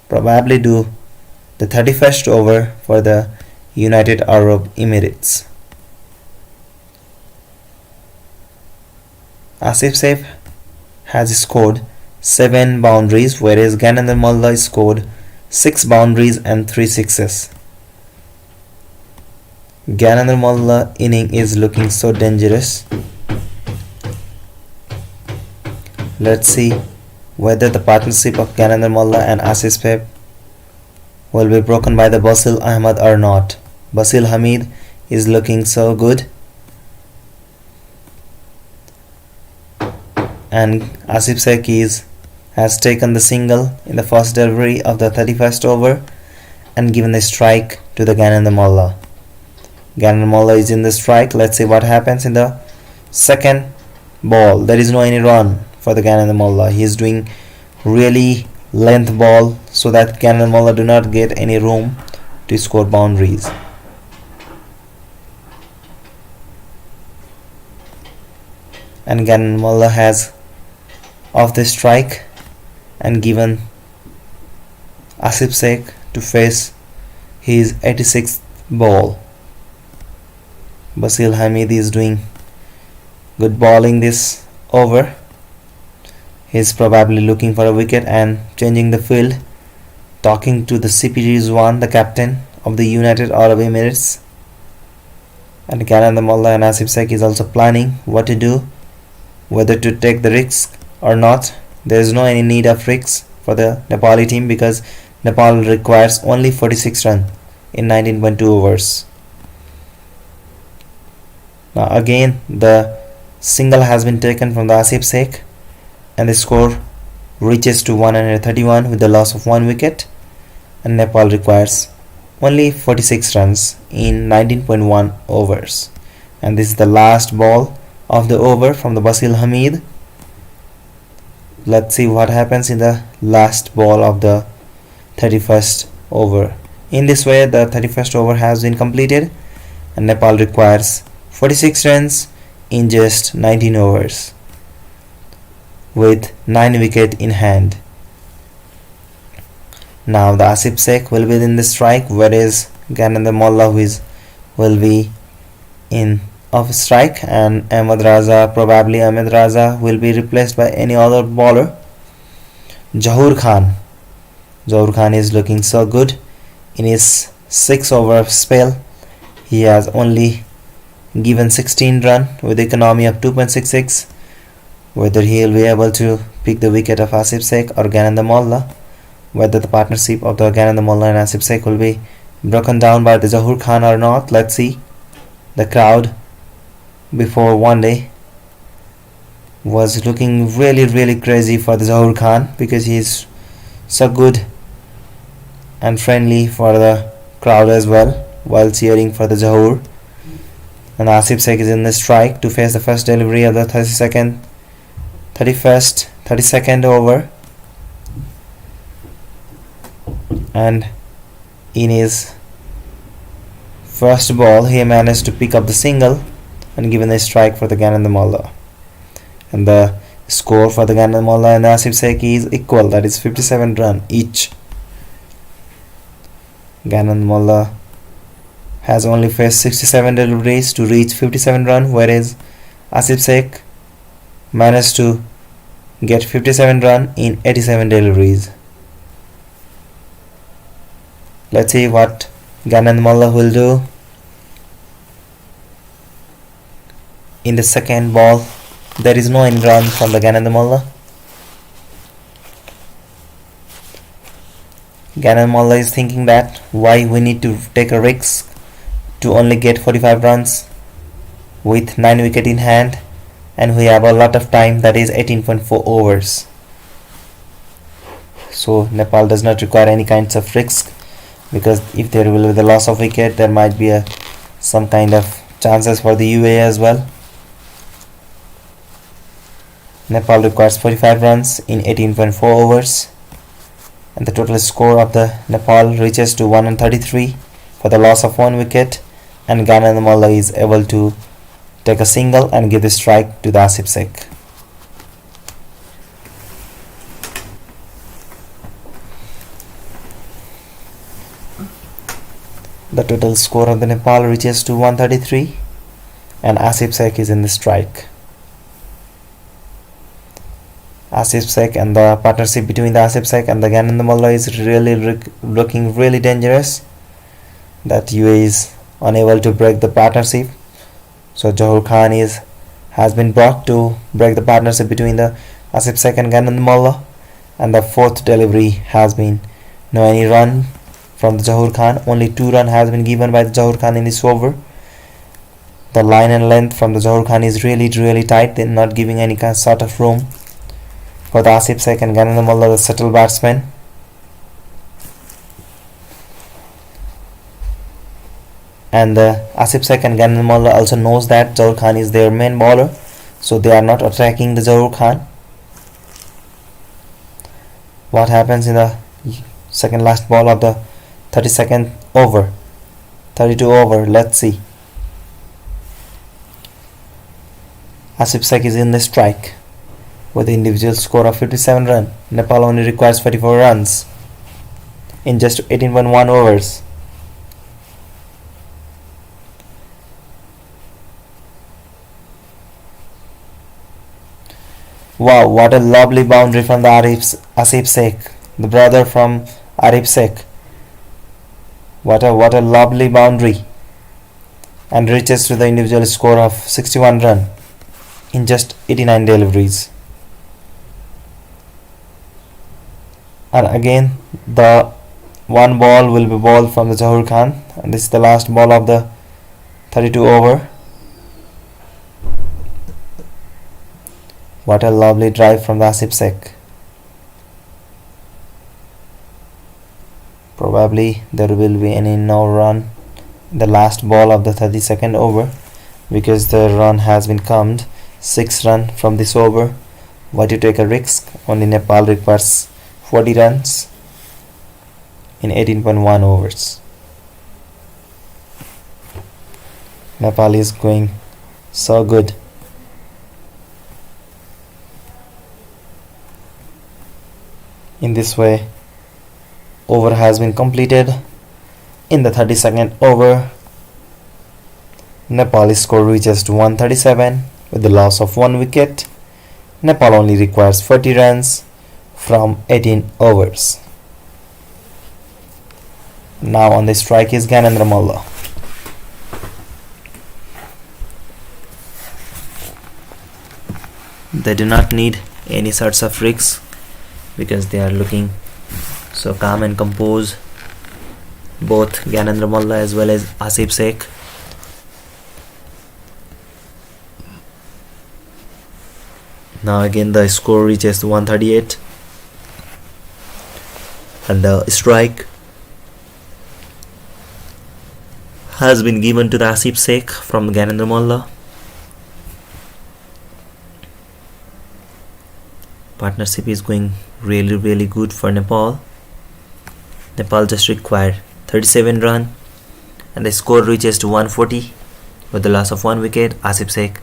probably do the 31st over for the United Arab Emirates. Asif Sheikh has scored 7 boundaries, whereas Ganand Molla scored 6 boundaries and 3 sixes. Ganand Molla inning is looking so dangerous. Let's see whether the partnership of Ganand Molla and Asif Sheikh will be broken by the Basil Ahmed or not. Basil Hamid is looking so good, and Asif Sheikh has taken the single in the first delivery of the 31st over and given the strike to the Ganand Molla. Ganand Molla is in the strike. Let's see what happens in the second ball. There is no any run for the Ganand Molla. He is doing really length ball so that Ganand Molla do not get any room to score boundaries. And Ganand Molla has off the strike and given Asif Sheikh to face his 86th ball. Basil Hamid is doing good bowling this over. He is probably looking for a wicket and changing the field, talking to the CP Rizwan, the captain of the United Arab Emirates. And Ganand Molla and Asif Sheikh is also planning what to do, whether to take the risk or not. There is no any need of risks for the Nepali team because Nepal requires only 46 runs in 19.2 overs. Now again the single has been taken from the Asif Sheikh and the score reaches to 131 with the loss of 1 wicket, and Nepal requires only 46 runs in 19.1 overs. And this is the last ball of the over from the Basil Hamid. Let's see what happens in the last ball of the 31st over. In this way the 31st over has been completed and Nepal requires 46 runs in just 19 overs with 9 wickets in hand. Now the Asif Sheikh will be in the strike, whereas Gyanendra Molla will be in off strike, and Ahmed Raza will be replaced by any other bowler. Zahoor Khan is looking so good in his 6 over spell. He has only given 16 runs with economy of 2.66. Whether he will be able to pick the wicket of Asif Sheikh or Gyanendra Molla, whether the partnership of the Gyanendra Molla and Asif Sheikh will be broken down by the Zahoor Khan or not. Let's see. The crowd before one day was looking really crazy for the Zahoor Khan because he is so good and friendly for the crowd as well while cheering for the Zahoor. And Asif Sheikh is in the strike to face the first delivery of the 32nd over, and in his first ball he managed to pick up the single and given a strike for the Gyanendra Molla. And the score for the Gyanendra Molla and Asif Sheikh is equal, that is 57 runs each. Gyanendra Molla has only faced 67 deliveries to reach 57 runs, whereas Asif Sheikh managed to get 57 runs in 87 deliveries. Let's see what Gyanendra Molla will do. In the second ball, there is no any run from the Gyanendra Molla. Gyanendra Molla is thinking that why we need to take a risk to only get 45 runs with 9 wickets in hand, and we have a lot of time, that is 18.4 overs. So Nepal does not require any kinds of risk, because if there will be the loss of wicket, there might be some kind of chances for the UAE as well. Nepal requires 45 runs in 18.4 overs, and the total score of the Nepal reaches to 133 for the loss of 1 wicket, and Gyanendra Molla is able to take a single and give the strike to the Asif Sheikh. The total score of the Nepal reaches to 133 and Asif Sheikh is in the strike. Asif Sheikh and the partnership between the Asif Sheikh and the Gyanendra Molla is really looking really dangerous, that UAE is unable to break the partnership. So Zahoor Khan has been brought to break the partnership between the Asif Sheikh and Gyanendra Molla, and the 4th delivery has been no any run from the Zahoor Khan. Only 2 runs has been given by the Zahoor Khan in this over. The line and length from the Zahoor Khan is really tight. They're not giving any kind sort of room for the Asif Sheikh and Gyanendra Molla, the subtle batsman. And the Asif Sheikh and Gyanendra Molla also knows that Zahoor Khan is their main bowler, so they are not attacking the Zahoor Khan. What happens in the second last ball of the 32nd over? Let's see. Asif Sheikh is in the strike with the individual score of 57 runs. Nepal only requires 44 runs in just 18.1 overs. Wow, what a lovely boundary from the Asif Sheikh, the brother from Arif Sheikh. What a lovely boundary, and reaches to the individual score of 61 runs in just 89 deliveries. And again the one ball will be bowled from the Zahoor Khan, and this is the last ball of the 32 over. What a lovely drive from the Asif Sheikh. Probably there will be any no run in the last ball of the 32nd over, because the run has been counted 6 runs from this over. Why to take a risk? Only Nepal requires 40 runs in 18.1 overs. Nepal is going so good. In this way, over has been completed. In the 32nd over, Nepal's score reaches to 137 with the loss of 1 wicket. Nepal only requires 40 runs from 18 overs. Now on the strike is Gyanendra Malla. They do not need any sorts of risks because they are looking so calm and composed, both Gyanendra Malla as well as Asif Sheikh. Now again the score reaches 138 and the strike has been given to the Asif Sheikh from Gyanendra Malla. Partnership is going really good for Nepal. Nepal just required 37 runs and the score reaches to 140 with the loss of 1 wicket. Asif Sheikh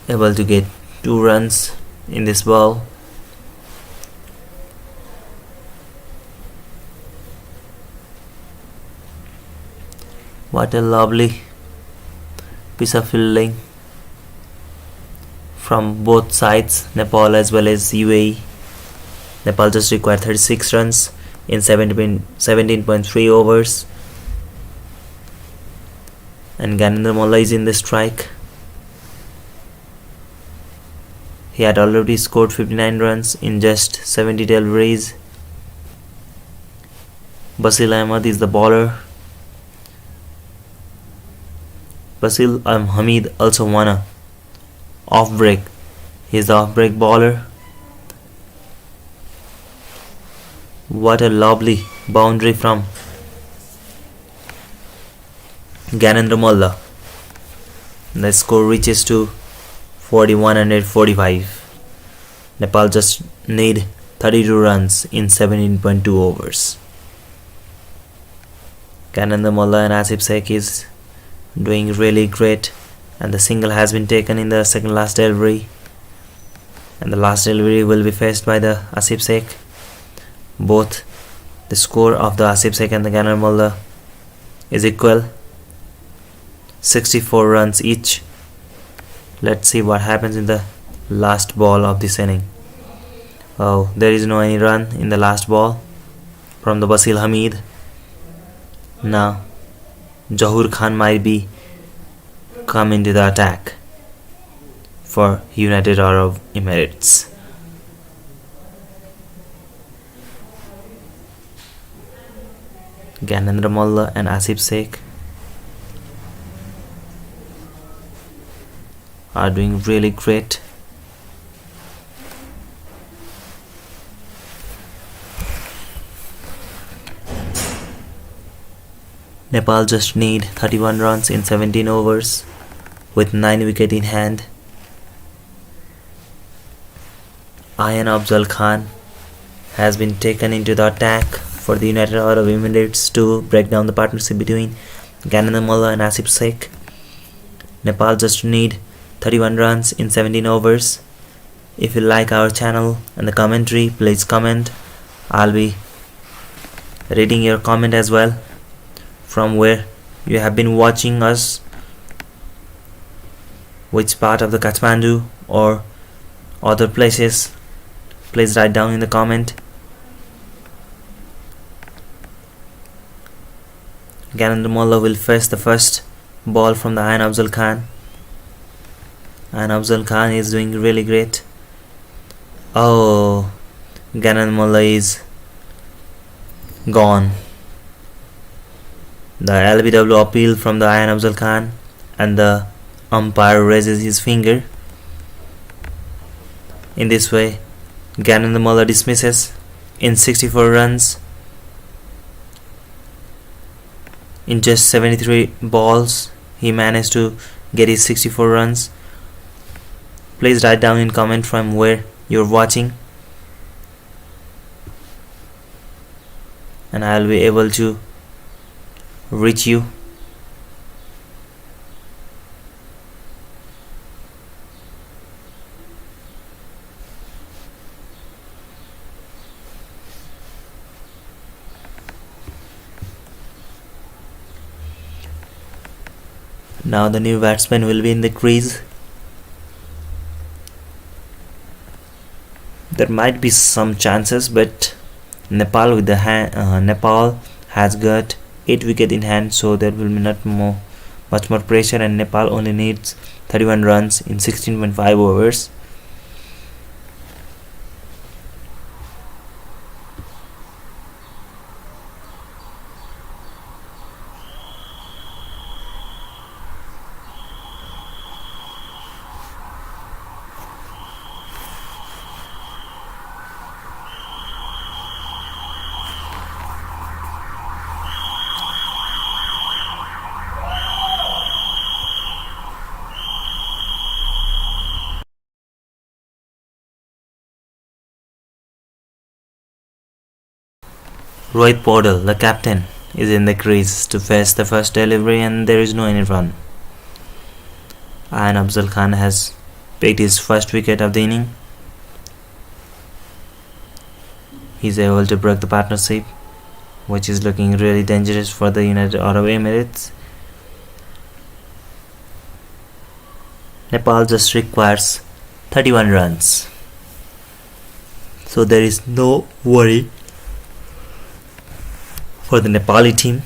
able to get 2 runs in this ball. What a lovely piece of fielding from both sides, Nepal as well as UAE. Nepal just required 36 runs in 17.3 overs, and Gyanendra Malla is in the strike. He had already scored 59 runs in just 70 deliveries. Basil Ahmed is the bowler. Basil Hamid also won a off break. He is the off break bowler. What a lovely boundary from Gyanendra Malla. The score reaches to 4145. Nepal just need 32 runs in 17.2 overs. Gyanendra Malla and Asif Sheikh is doing really great, and the single has been taken in the second last delivery, and the last delivery will be faced by the Asif Sheikh. Both the score of the Asif Sheikh and the Gyanendra Malla is equal, 64 runs each. Let's see what happens in the last ball of this inning. Oh, there is no any run in the last ball from the Basil Hamid. Now Jahur Khan might be come into the attack for United Arab Emirates. Gyanendra Malla and Asif Sheikh are doing really great. Nepal just need 31 runs in 17 overs with 9 wickets in hand. Ayan Afzal Khan has been taken into the attack for the United Arab Emirates to break down the partnership between Gyanendra Malla and Asif Sheikh. Nepal just need 31 runs in 17 overs. If you like our channel and the commentary, please comment. I'll be reading your comment as well, from where you have been watching us, which part of the Kathmandu or other places. Please write down in the comment. Gyanendra Malla will face the first ball from the Ayan Afzal Khan. Ayan Afzal Khan is doing really great. Oh, Gyanendra Malla is gone. The LBW appeal from the Ayan Afzal Khan, and the umpire raises his finger. In this way, Gananamala dismisses in 64 runs. In just 73 balls, he managed to get his 64 runs. Please write down in comment from where you're watching, and I'll be able to reach you. Now the new batsman will be in the crease. There might be some chances, but Nepal Nepal has got 8 wickets in hand, so there will be not much more pressure, and Nepal only needs 31 runs in 16.5 overs. Rohit Paudel, the captain, is in the crease to face the first delivery, and there is no any run. And Afzal Khan has picked his first wicket of the inning. He's able to break the partnership, which is looking really dangerous for the United Arab Emirates. Nepal just requires 31 runs, so there is no worry for the Nepali team.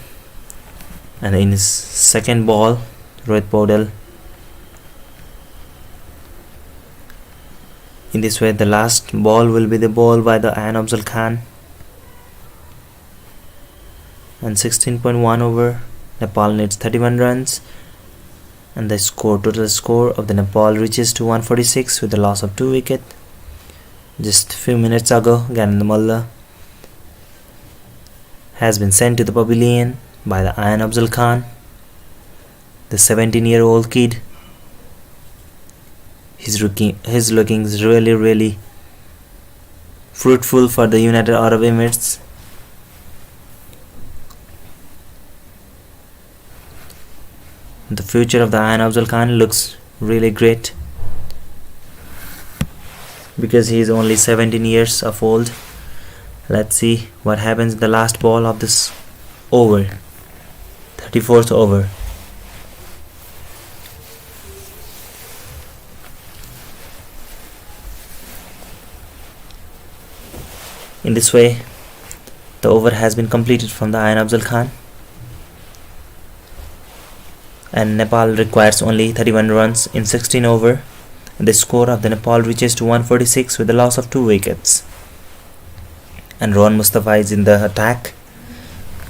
And in his second ball, Rohit Paudel. In this way, the last ball will be the ball by the Ayan Afzal Khan. And 16.1 over, Nepal needs 31 runs, and the total score of the Nepal reaches to 146 with the loss of 2 wickets. Just a few minutes ago, Gananamala has been sent to the pavilion by the Ayan Afzal Khan, the 17-year-old kid. He's looking really fruitful for the United Arab Emirates. The future of the Ayan Afzal Khan looks really great because he is only 17 years of old. Let's see what happens in the last ball of this over, 34th over. In this way, the over has been completed from the Ayan Afzal Khan, and Nepal requires only 31 runs in 16 over. The score of the Nepal reaches to 146 with the loss of 2 wickets. And Rohan Mustafa is in the attack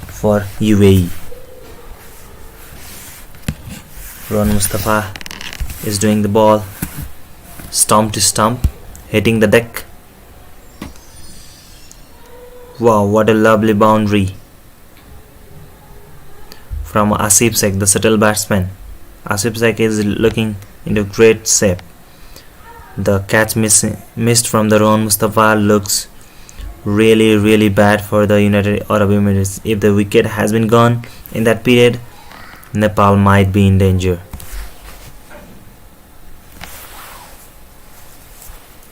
for UAE. Rohan Mustafa is doing the ball stump to stump, hitting the deck. Wow, what a lovely boundary from Asif Sheikh, the subtle batsman. Asif Sheikh is looking into great shape. The catch missed from the Rohan Mustafa looks really bad for the United Arab Emirates. If the wicket has been gone in that period, Nepal might be in danger,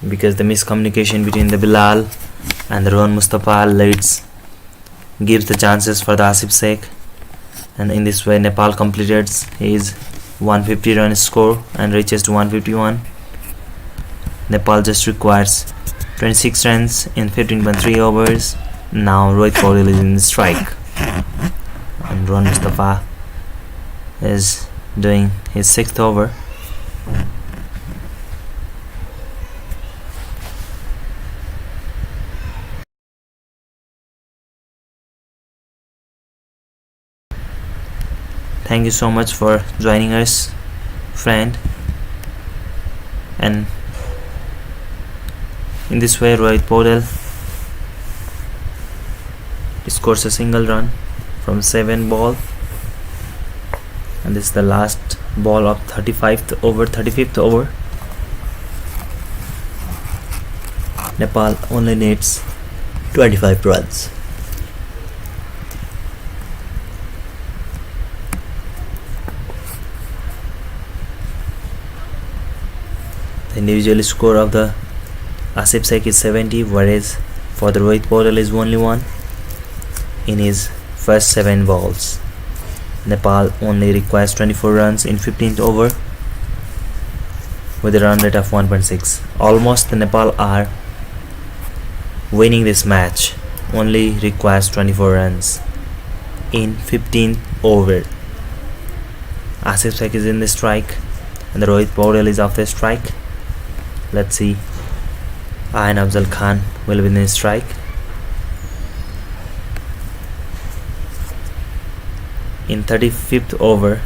because the miscommunication between the Bilal and the Rohan Mustafa gives the chances for the Asif Sheikh. And in this way, Nepal completed his 150 run score and reaches to 151. Nepal just requires 26 runs in 15.3 overs. Now Rohit Paudel is in the strike, and Rohan Mustafa is doing his 6th over. Thank you so much for joining us, friend, and In this way, Rohit Paudel scores a single run from 7 ball, and this is the last ball of 35th over. Nepal only needs 25 runs. The individual score of the Asif Sheikh is 70, whereas for the Rohit Paudel is only 1 in his first 7 balls. Nepal only requires 24 runs in 15th over with a run rate of 1.6. Almost the Nepal are winning this match. Only requires 24 runs in 15th over. Asif Sheikh is in the strike and the Rohit Paudel is off the strike. Let's see. Ayan Afzal Khan will be in the strike. In 35th over,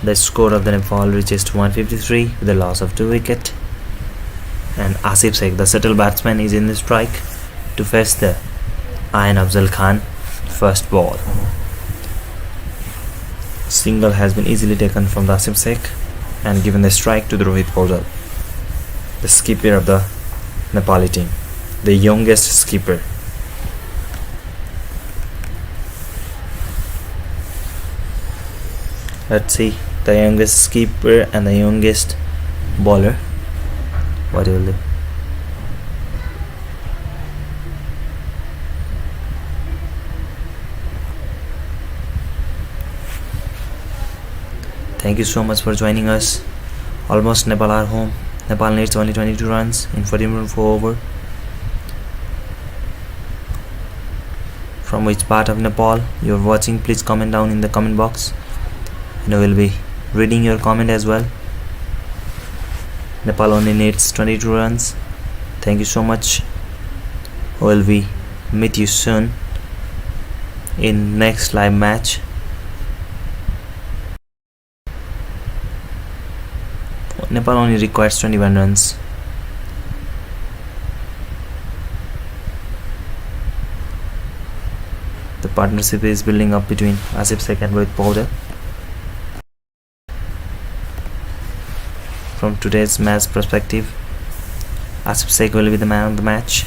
the score of the Nepal reaches to 153 with a loss of 2 wickets. And Asif Sheikh, the settled batsman, is in the strike to face the Ayan Afzal Khan first ball. Single has been easily taken from the Asif Sheikh and given the strike to the Rohit Paudel, the skipper of the Nepali team, the youngest skipper. Let's see the youngest skipper and the youngest bowler. What will do? Thank you so much for joining us. Almost Nepal are home. Nepal needs only 22 runs in 14.4 over. From which part of Nepal you are watching, please comment down in the comment box, and I will be reading your comment as well. Nepal only needs 22 runs. Thank you so much. I will be meet you soon in next live match. Nepal only requires 21 runs. The partnership is building up between Asif Sheikh and Rohit Paudel. From today's match perspective, Asif Sheikh will be the man of the match.